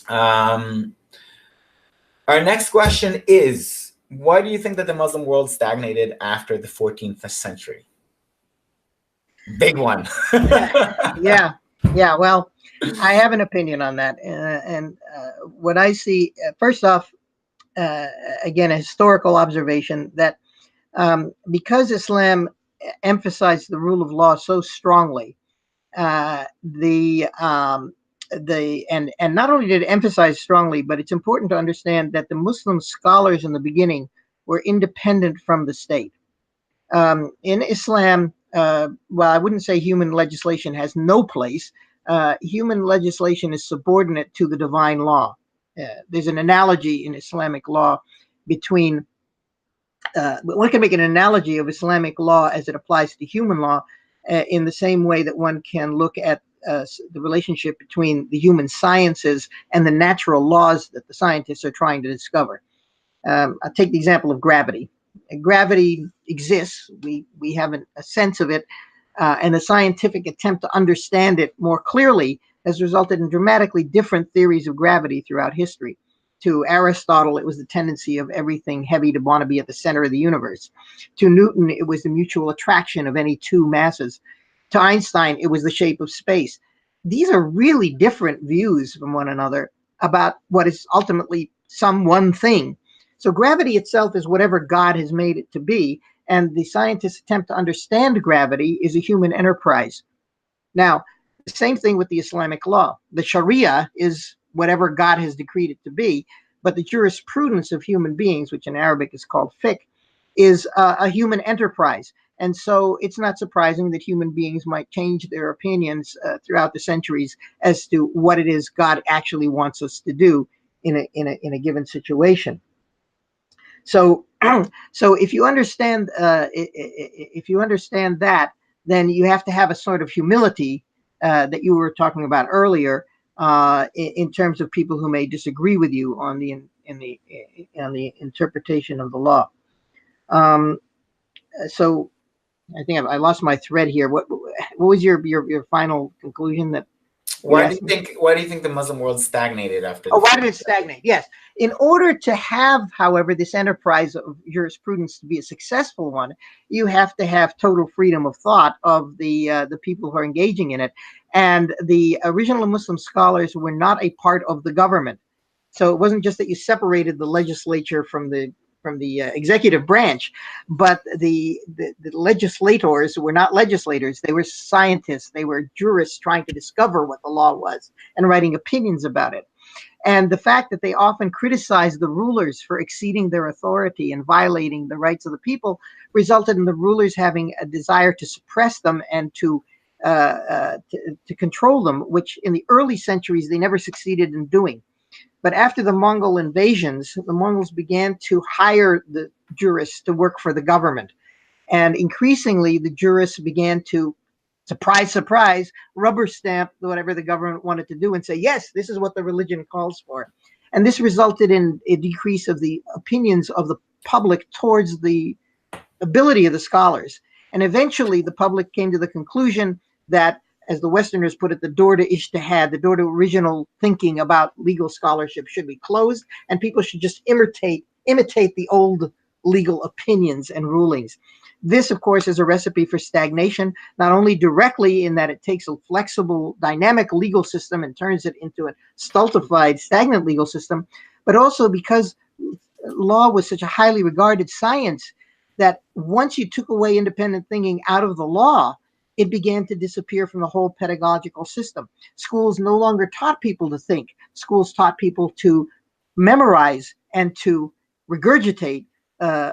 Our next question is, why do you think that the Muslim world stagnated after the 14th century? Big one. Yeah. Well, I have an opinion on that. And what I see, first off, again, a historical observation that because Islam emphasized the rule of law so strongly, and not only did it emphasize strongly, but it's important to understand that the Muslim scholars in the beginning were independent from the state. In Islam, well, I wouldn't say human legislation has no place. Human legislation is subordinate to the divine law. There's an analogy in Islamic law between, one can make an analogy of Islamic law as it applies to human law in the same way that one can look at the relationship between the human sciences and the natural laws that the scientists are trying to discover. I'll take the example of gravity. Gravity exists. We have a sense of it, and the scientific attempt to understand it more clearly has resulted in dramatically different theories of gravity throughout history. To Aristotle, it was the tendency of everything heavy to want to be at the center of the universe. To Newton, it was the mutual attraction of any two masses. To Einstein, it was the shape of space. These are really different views from one another about what is ultimately some one thing. So gravity itself is whatever God has made it to be, and the scientists' attempt to understand gravity is a human enterprise. Now, the same thing with the Islamic law. The Sharia is whatever God has decreed it to be, but the jurisprudence of human beings, which in Arabic is called fiqh, is a human enterprise. And so it's not surprising that human beings might change their opinions throughout the centuries as to what it is God actually wants us to do in a given situation. So if you understand that, then you have to have a sort of humility that you were talking about earlier, in terms of people who may disagree with you on the interpretation of the law. So I think I lost my thread here. What was your final conclusion that? Why do you think the Muslim world stagnated after? Oh, why did it stagnate? Yes. In order to have, however, this enterprise of jurisprudence to be a successful one, you have to have total freedom of thought of the people who are engaging in it. And the original Muslim scholars were not a part of the government. So it wasn't just that you separated the legislature from the executive branch, but the legislators were not legislators. They were scientists. They were jurists trying to discover what the law was and writing opinions about it. And the fact that they often criticized the rulers for exceeding their authority and violating the rights of the people resulted in the rulers having a desire to suppress them and to control them, which in the early centuries they never succeeded in doing. But after the Mongol invasions, the Mongols began to hire the jurists to work for the government. And increasingly, the jurists began to, surprise, rubber stamp whatever the government wanted to do and say, yes, this is what the religion calls for. And this resulted in a decrease of the opinions of the public towards the ability of the scholars. And eventually, the public came to the conclusion that, as the Westerners put it, the door to ijtihad, the door to original thinking about legal scholarship should be closed, and people should just imitate the old legal opinions and rulings. This, of course, is a recipe for stagnation, not only directly in that it takes a flexible, dynamic legal system and turns it into a stultified, stagnant legal system, but also because law was such a highly regarded science that once you took away independent thinking out of the law, it began to disappear from the whole pedagogical system. Schools no longer taught people to think. Schools taught people to memorize and to regurgitate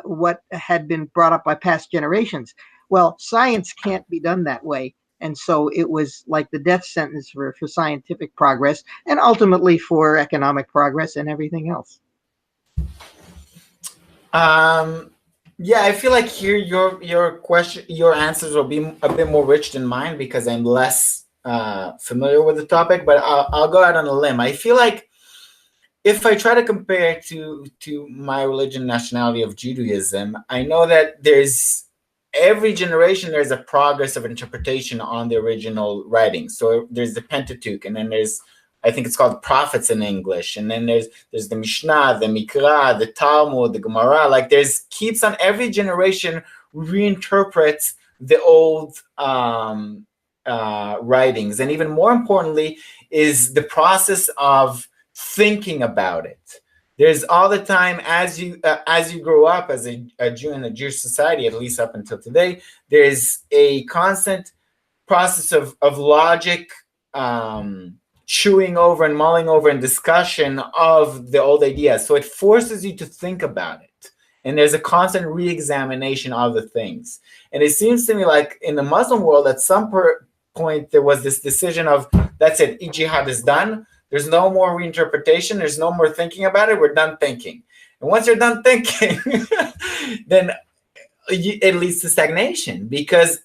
what had been brought up by past generations. Well, science can't be done that way. And so it was like the death sentence for scientific progress and ultimately for economic progress and everything else. Yeah, I feel like here your answers will be a bit more rich than mine because I'm less familiar with the topic. But I'll go out on a limb. I feel like if I try to compare it to my religion, nationality of Judaism, I know that every generation there's a progress of interpretation on the original writings. So there's the Pentateuch, and then there's, I think it's called prophets in English. And then there's the Mishnah, the Mikra, the Talmud, the Gemara. Like keeps on every generation reinterprets the old writings. And even more importantly is the process of thinking about it. There's all the time as you grow up as a Jew in a Jewish society, at least up until today, there's a constant process of logic, chewing over and mulling over and discussion of the old ideas. So it forces you to think about it. And there's a constant re-examination of the things. And it seems to me like in the Muslim world, at some point, there was this decision of, that's it, jihad is done. There's no more reinterpretation. There's no more thinking about it. We're done thinking. And once you're done thinking, then it leads to stagnation because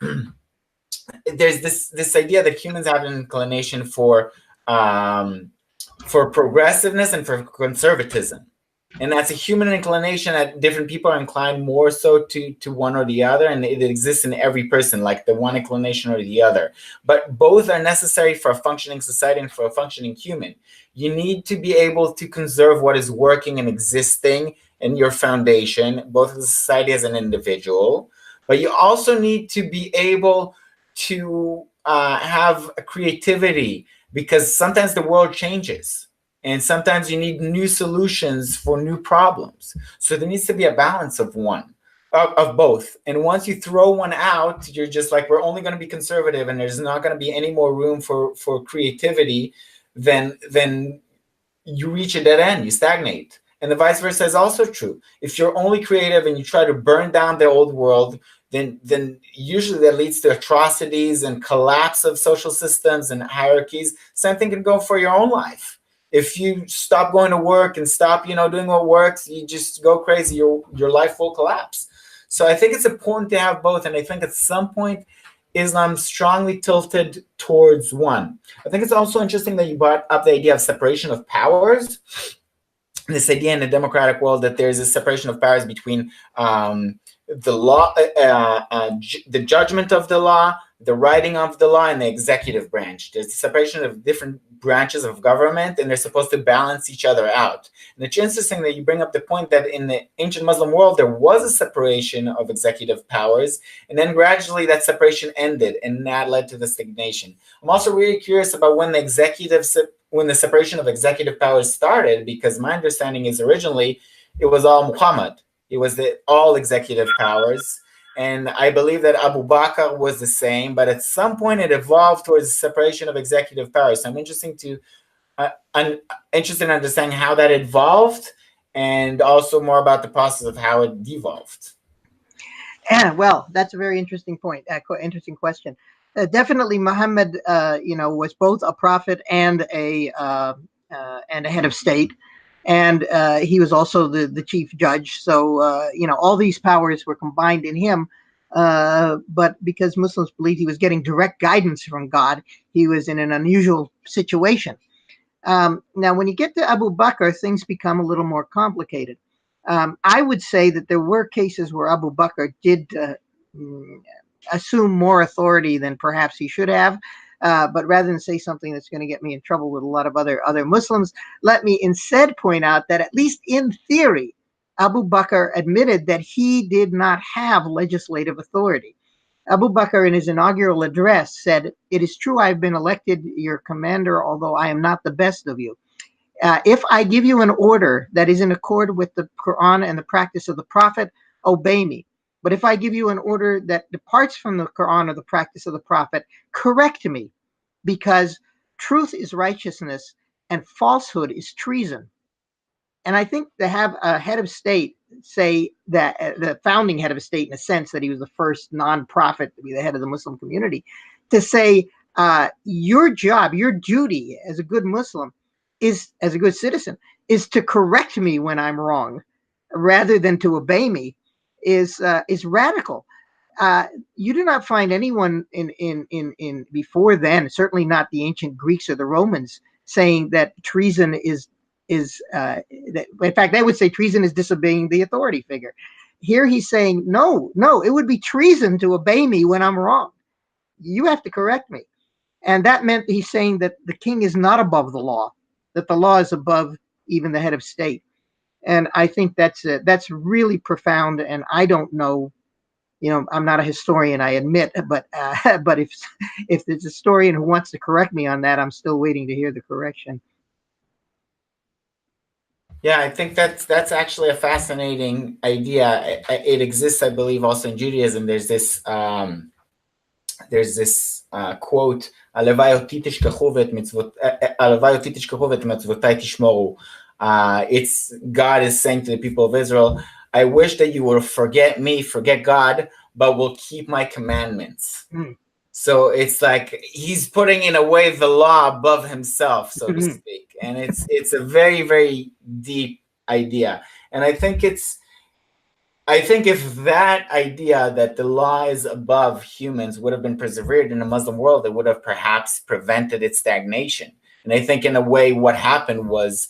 there's this idea that humans have an inclination for progressiveness and for conservatism, and that's a human inclination that different people are inclined more so to one or the other, and it exists in every person, like the one inclination or the other. But both are necessary for a functioning society and for a functioning human. You need to be able to conserve what is working and existing in your foundation, both as a society as an individual, but you also need to be able to have a creativity, because sometimes the world changes and sometimes you need new solutions for new problems. So there needs to be a balance of both. And once you throw one out, you're just like, we're only going to be conservative and there's not going to be any more room for creativity, then you reach a dead end, you stagnate. And the vice versa is also true. If you're only creative and you try to burn down the old world, then usually that leads to atrocities and collapse of social systems and hierarchies. Same thing can go for your own life. If you stop going to work and stop, doing what works, you just go crazy. Your life will collapse. So I think it's important to have both. And I think at some point, Islam strongly tilted towards one. I think it's also interesting that you brought up the idea of separation of powers. This idea in the democratic world that there's a separation of powers between the law, the judgment of the law, the writing of the law, and the executive branch. There's a separation of different branches of government, and they're supposed to balance each other out. And it's interesting that you bring up the point that in the ancient Muslim world, there was a separation of executive powers, and then gradually that separation ended, and that led to the stagnation. I'm also really curious about when the separation of executive powers started, because my understanding is originally it was all Muhammad. It was all executive powers. And I believe that Abu Bakr was the same, but at some point it evolved towards the separation of executive powers. So I'm interested in understanding how that evolved, and also more about the process of how it devolved. Yeah, well, that's a very interesting point. Interesting question. Definitely, Muhammad, was both a prophet and a head of state, and he was also the chief judge. So all these powers were combined in him. But because Muslims believed he was getting direct guidance from God, he was in an unusual situation. Now, when you get to Abu Bakr, things become a little more complicated. I would say that there were cases where Abu Bakr did assume more authority than perhaps he should have. But rather than say something that's going to get me in trouble with a lot of other Muslims, let me instead point out that at least in theory, Abu Bakr admitted that he did not have legislative authority. Abu Bakr, in his inaugural address, said, "It is true I've been elected your commander, although I am not the best of you. If I give you an order that is in accord with the Quran and the practice of the Prophet, obey me. But if I give you an order that departs from the Quran or the practice of the Prophet, correct me, because truth is righteousness and falsehood is treason." And I think to have a head of state say that, the founding head of a state, in a sense that he was the first non-prophet to be the head of the Muslim community, to say your job, your duty as a good Muslim is, as a good citizen, is to correct me when I'm wrong, rather than to obey me, is radical. You do not find anyone in before then, certainly not the ancient Greeks or the Romans, saying that treason is that, in fact, they would say treason is disobeying the authority figure. Here he's saying, no, it would be treason to obey me when I'm wrong. You have to correct me. And that meant he's saying that the king is not above the law, that the law is above even the head of state. And I think that's really profound. And I don't know, I'm not a historian, I admit, but if there's a historian who wants to correct me on that, I'm still waiting to hear the correction. Yeah, I think that's actually a fascinating idea. It exists, I believe, also in Judaism. There's this quote, "It's God is saying to the people of Israel, I wish that you will forget me, forget God, but will keep my commandments." So it's like he's putting, in a way, the law above himself, so to speak. And it's a very, very deep idea. And I think if that idea that the law is above humans would have been preserved in the Muslim world, it would have perhaps prevented its stagnation. And I think in a way what happened was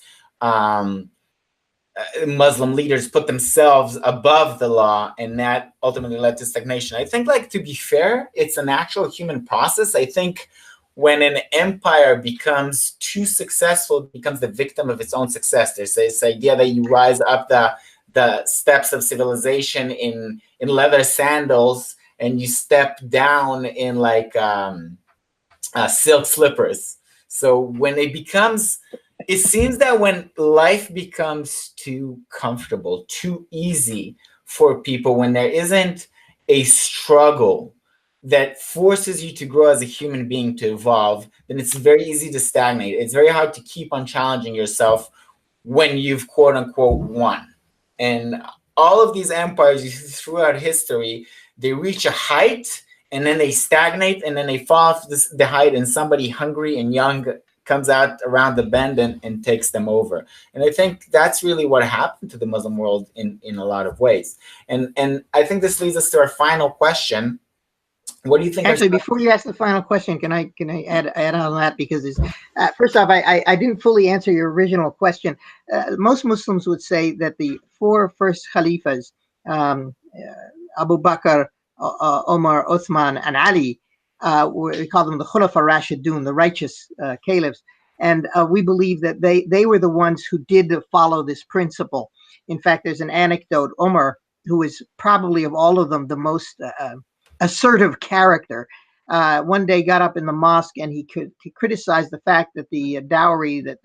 Muslim leaders put themselves above the law, and that ultimately led to stagnation. I think, to be fair, it's a natural human process. I think when an empire becomes too successful, it becomes the victim of its own success. There's this idea that you rise up the steps of civilization in leather sandals, and you step down in silk slippers. So when it seems that when life becomes too comfortable, too easy for people, when there isn't a struggle that forces you to grow as a human being, to evolve, then it's very easy to stagnate. It's very hard to keep on challenging yourself when you've quote unquote won. And all of these empires throughout history, they reach a height and then they stagnate and then they fall off the height, and somebody hungry and young comes out around the bend and takes them over. And I think that's really what happened to the Muslim world in a lot of ways. And I think this leads us to our final question. What do you think? Actually, before you ask the final question, can I add on that, because it's, first off, I didn't fully answer your original question. Most Muslims would say that the four first Khalifas, Abu Bakr, Omar, Uthman, and Ali, we call them the Khulafa Rashidun, the righteous caliphs. And we believe that they were the ones who did follow this principle. In fact, there's an anecdote. Omar, who is probably of all of them the most assertive character, one day got up in the mosque and he criticized the fact that the dowry, that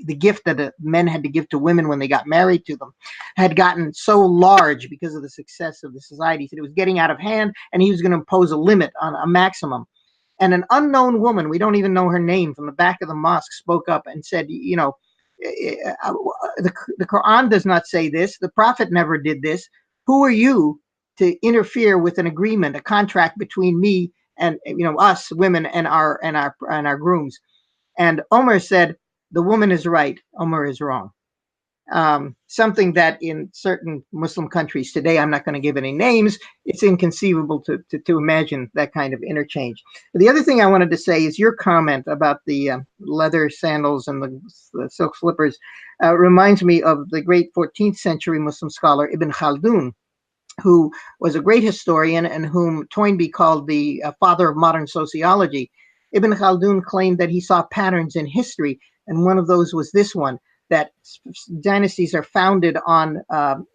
the gift that the men had to give to women when they got married to them, had gotten so large because of the success of the society. He said it was getting out of hand, and he was going to impose a limit on a maximum. And an unknown woman, we don't even know her name, from the back of the mosque spoke up and said, you know, the Quran does not say this. The Prophet never did this. Who are you to interfere with an agreement, a contract between me and, you know, us women and our grooms? And Omar said, the woman is right, Omar is wrong. Something that in certain Muslim countries today, I'm not going to give any names, it's inconceivable to imagine that kind of interchange. The other thing I wanted to say is your comment about the leather sandals and the silk slippers reminds me of the great 14th century Muslim scholar Ibn Khaldun, who was a great historian and whom Toynbee called the father of modern sociology. Ibn Khaldun claimed that he saw patterns in history, and one of those was this one, that dynasties are founded on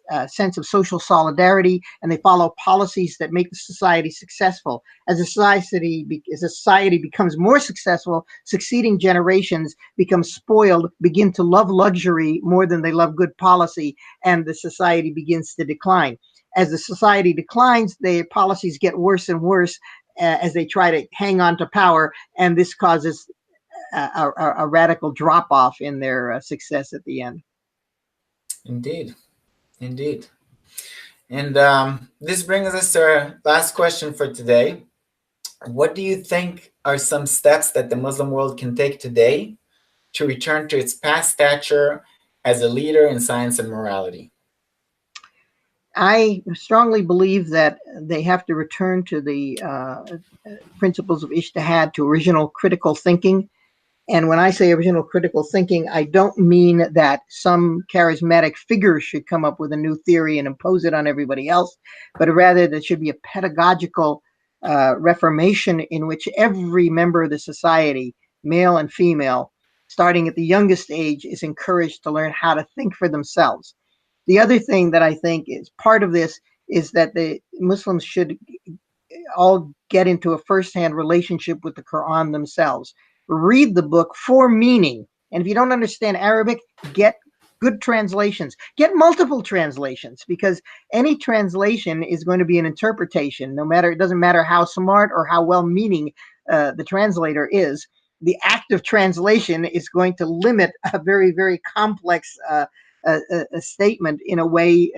a sense of social solidarity, and they follow policies that make the society successful. As a society becomes more successful, succeeding generations become spoiled, begin to love luxury more than they love good policy, and the society begins to decline. As the society declines, their policies get worse and worse as they try to hang on to power, and this causes a radical drop-off in their success at the end. Indeed. Indeed. And this brings us to our last question for today. What do you think are some steps that the Muslim world can take today to return to its past stature as a leader in science and morality? I strongly believe that they have to return to the principles of ijtihad, to original critical thinking. And when I say original critical thinking, I don't mean that some charismatic figure should come up with a new theory and impose it on everybody else, but rather there should be a pedagogical reformation in which every member of the society, male and female, starting at the youngest age, is encouraged to learn how to think for themselves. The other thing that I think is part of this is that the Muslims should all get into a first-hand relationship with the Quran themselves. Read the book for meaning. And if you don't understand Arabic, get good translations. Get multiple translations, because any translation is going to be an interpretation. It doesn't matter how smart or how well-meaning the translator is. The act of translation is going to limit a very, very complex a statement in a way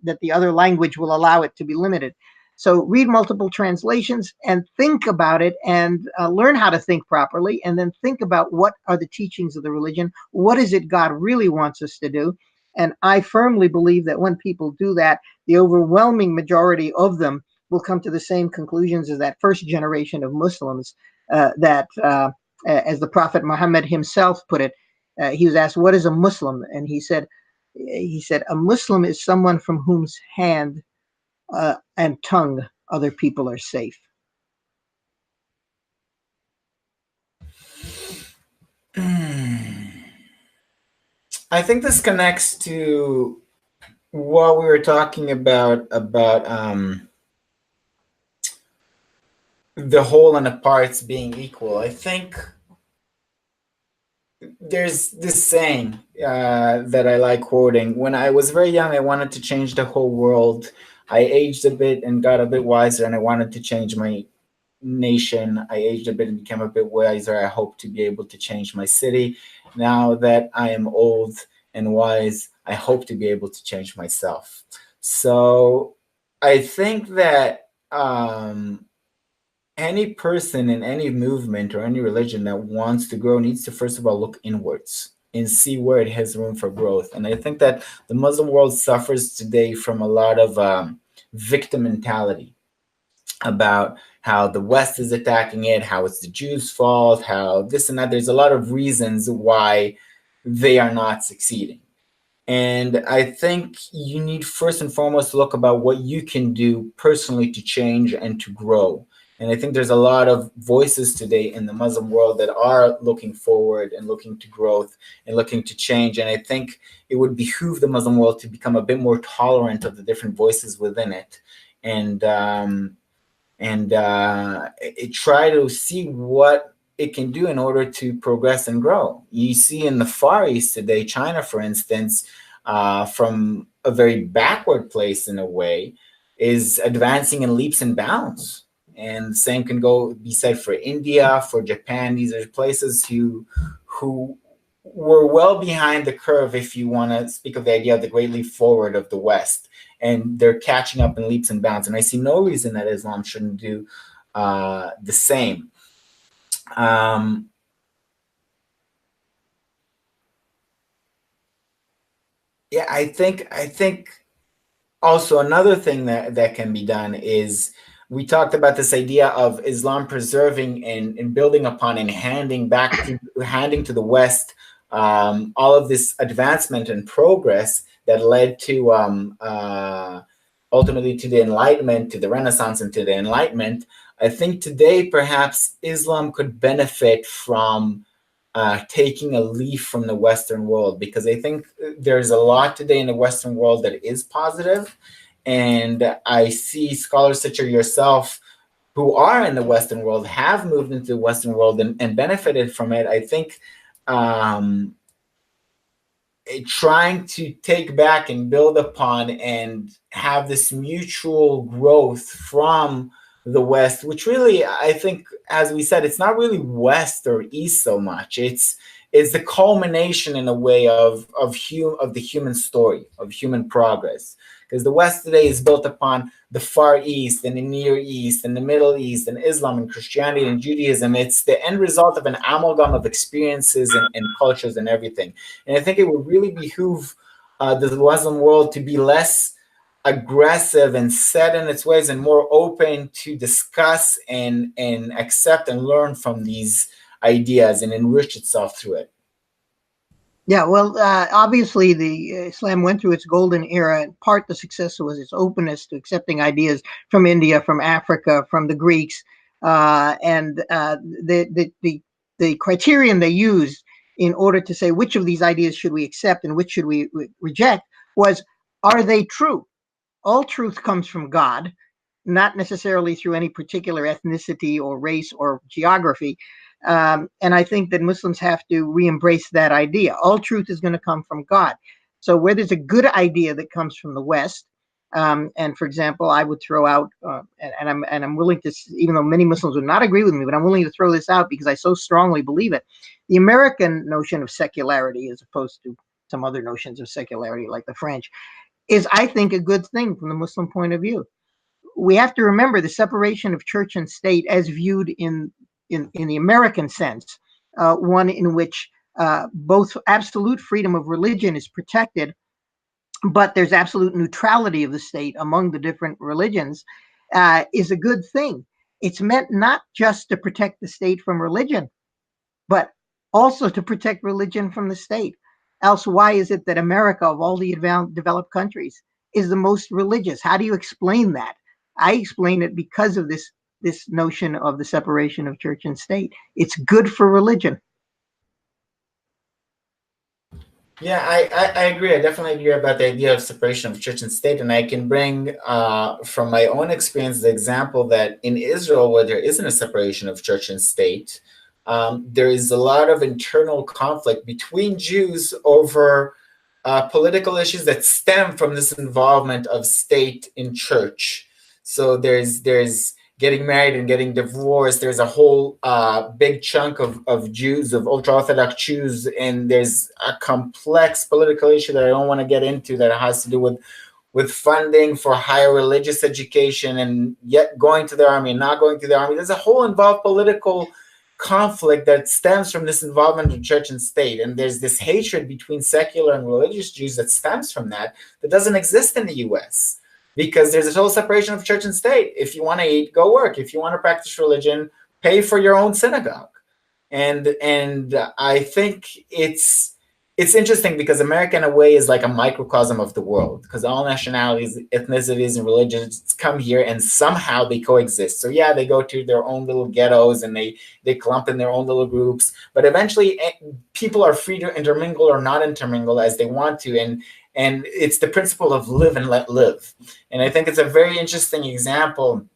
that the other language will allow it to be limited. So read multiple translations and think about it, and learn how to think properly, and then think about what are the teachings of the religion. What is it God really wants us to do? And I firmly believe that when people do that, the overwhelming majority of them will come to the same conclusions as that first generation of Muslims that, as the Prophet Muhammad himself put it, he was asked, what is a Muslim? And he said, a Muslim is someone from whose hand and tongue other people are safe. I think this connects to what we were talking about the whole and the parts being equal. I think there's this saying that I like quoting. When I was very young, I wanted to change the whole world. I aged a bit and got a bit wiser, and I wanted to change my nation. I aged a bit and became a bit wiser. I hope to be able to change my city. Now that I am old and wise, I hope to be able to change myself. So I think that any person in any movement or any religion that wants to grow needs to first of all look inwards and see where it has room for growth. And I think that the Muslim world suffers today from a lot of victim mentality. about how the West is attacking it, how it's the Jews' fault, how this and that. There's a lot of reasons why they are not succeeding. And I think you need first and foremost to look about what you can do personally to change and to grow. And I think there's a lot of voices today in the Muslim world that are looking forward and looking to growth and looking to change. And I think it would behoove the Muslim world to become a bit more tolerant of the different voices within it, and try to see what it can do in order to progress and grow. You see in the Far East today, China, for instance, from a very backward place in a way, is advancing in leaps and bounds. And the same can be said for India, for Japan. These are places who were well behind the curve, if you want to speak of the idea of the great leap forward of the West. And they're catching up in leaps and bounds. And I see no reason that Islam shouldn't do the same. Yeah, I think also another thing that can be done is, we talked about this idea of Islam preserving and building upon and handing to the West all of this advancement and progress that led to ultimately to the Enlightenment, to the Renaissance, and to the Enlightenment. I think today perhaps Islam could benefit from taking a leaf from the Western world, because I think there's a lot today in the Western world that is positive. And I see scholars such as yourself who are in the Western world, have moved into the Western world and benefited from it. I think trying to take back and build upon and have this mutual growth from the West, which really, I think, as we said, it's not really West or East so much. It's the culmination in a way of the human story, of human progress. Because the West today is built upon the Far East and the Near East and the Middle East and Islam and Christianity and Judaism. It's the end result of an amalgam of experiences and cultures and everything. And I think it would really behoove the Muslim world to be less aggressive and set in its ways and more open to discuss and accept and learn from these ideas and enrich itself through it. Yeah, well, obviously, the Islam went through its golden era. And part the success was its openness to accepting ideas from India, from Africa, from the Greeks, and the criterion they used in order to say which of these ideas should we accept and which should we reject was, are they true? All truth comes from God, not necessarily through any particular ethnicity or race or geography. And I think that Muslims have to re-embrace that idea. All truth is going to come from God. So where there's a good idea that comes from the West, and for example, I would throw out, and I'm willing to, even though many Muslims would not agree with me, but I'm willing to throw this out because I so strongly believe it. The American notion of secularity, as opposed to some other notions of secularity like the French, is, I think, a good thing from the Muslim point of view. We have to remember the separation of church and state as viewed in the American sense, one in which both absolute freedom of religion is protected, but there's absolute neutrality of the state among the different religions, is a good thing. It's meant not just to protect the state from religion, but also to protect religion from the state. Else, why is it that America, of all the developed countries, is the most religious? How do you explain that? I explain it because of this notion of the separation of church and state. It's good for religion. Yeah, I agree. I definitely agree about the idea of separation of church and state. And I can bring from my own experience the example that in Israel, where there isn't a separation of church and state, there is a lot of internal conflict between Jews over political issues that stem from this involvement of state in church. So there's getting married and getting divorced. There's a whole big chunk of Jews, of ultra-Orthodox Jews, and there's a complex political issue that I don't want to get into that has to do with funding for higher religious education and yet going to the army and not going to the army. There's a whole involved political conflict that stems from this involvement of church and state. And there's this hatred between secular and religious Jews that stems from that doesn't exist in the US. because there's a total separation of church and state. If you want to eat, go work. If you want to practice religion, pay for your own synagogue. And I think it's interesting because America, in a way, is like a microcosm of the world, because all nationalities, ethnicities, and religions come here, and somehow they coexist. So yeah, they go to their own little ghettos, and they clump in their own little groups. But eventually, people are free to intermingle or not intermingle as they want to. And it's the principle of live and let live. And I think it's a very interesting example.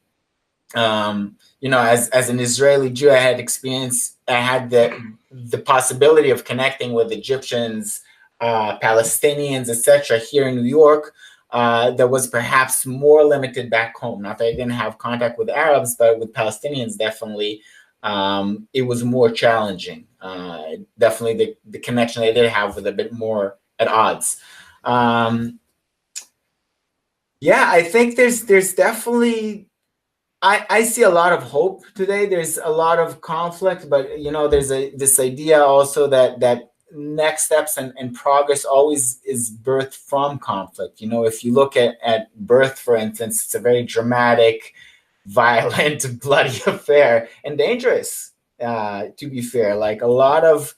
As an Israeli Jew, I had the possibility of connecting with Egyptians, Palestinians, etc. here in New York. That was perhaps more limited back home. Not that I didn't have contact with Arabs, but with Palestinians, definitely, it was more challenging. Definitely the connection I did have was a bit more at odds. I think there's definitely, I see a lot of hope today. There's a lot of conflict, but there's this idea also that next steps and progress always is birthed from conflict. If you look at birth, for instance, it's a very dramatic, violent, bloody affair, and dangerous, to be fair. Like a lot of,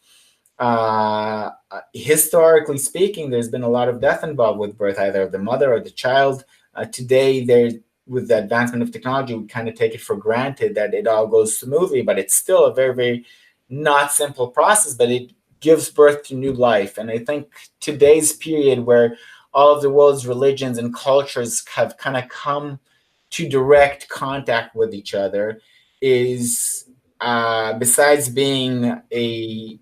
historically speaking, there's been a lot of death involved with birth, either of the mother or the child. Today, with the advancement of technology, we kind of take it for granted that it all goes smoothly, but it's still a very, very not simple process, but it gives birth to new life. And I think today's period, where all of the world's religions and cultures have kind of come to direct contact with each other, is, besides being a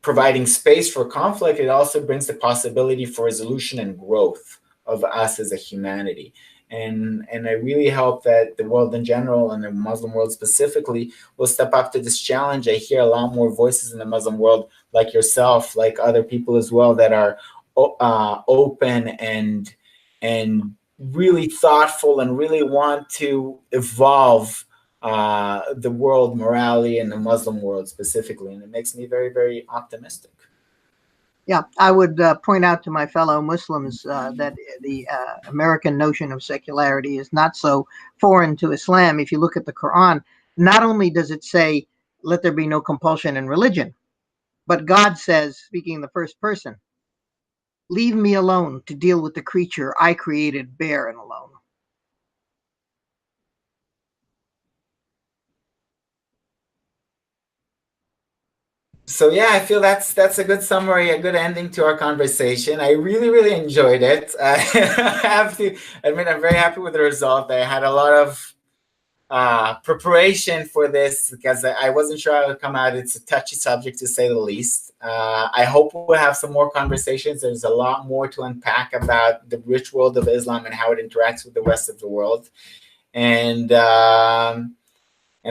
providing space for conflict, it also brings the possibility for resolution and growth of us as a humanity. And I really hope that the world in general, and the Muslim world specifically, will step up to this challenge. I hear a lot more voices in the Muslim world, like yourself, like other people as well, that are open and really thoughtful and really want to evolve the world morality and the Muslim world specifically. And it makes me very, very optimistic. Yeah, I would point out to my fellow Muslims that the American notion of secularity is not so foreign to Islam. If you look at the Quran, not only does it say, let there be no compulsion in religion, but God says, speaking in the first person, leave me alone to deal with the creature I created bare and alone. So yeah, I feel that's a good summary, a good ending to our conversation. I really, really enjoyed it. I have to admit, I'm very happy with the result. I had a lot of preparation for this because I wasn't sure how it would come out. It's a touchy subject, to say the least. I hope we'll have some more conversations. There's a lot more to unpack about the rich world of Islam and how it interacts with the rest of the world. And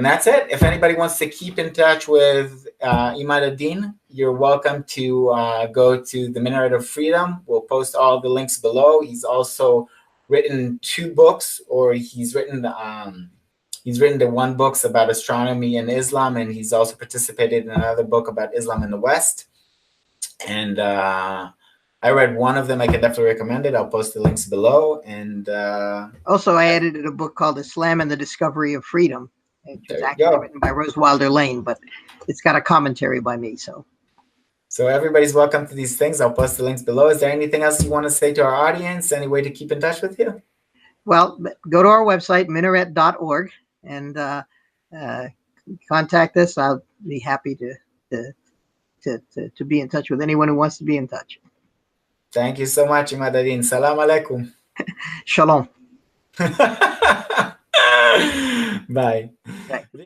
that's it. If anybody wants to keep in touch with Imad-ad-Dean, you're welcome to go to the Minaret of Freedom. We'll post all the links below. He's also written 2 books, or he's written the 1 book about astronomy and Islam, and he's also participated in another book about Islam in the West. And I read one of them. I can definitely recommend it. I'll post the links below. And also, I edited a book called Islam and the Discovery of Freedom. It's actually written by Rose Wilder Lane, but it's got a commentary by me. So everybody's welcome to these things. I'll post the links below. Is there anything else you want to say to our audience? Any way to keep in touch with you? Well, go to our website, minaret.org, and contact us. I'll be happy to be in touch with anyone who wants to be in touch. Thank you so much, Imad-ad-Dean. Salam alaikum. Shalom. Bye. Bye.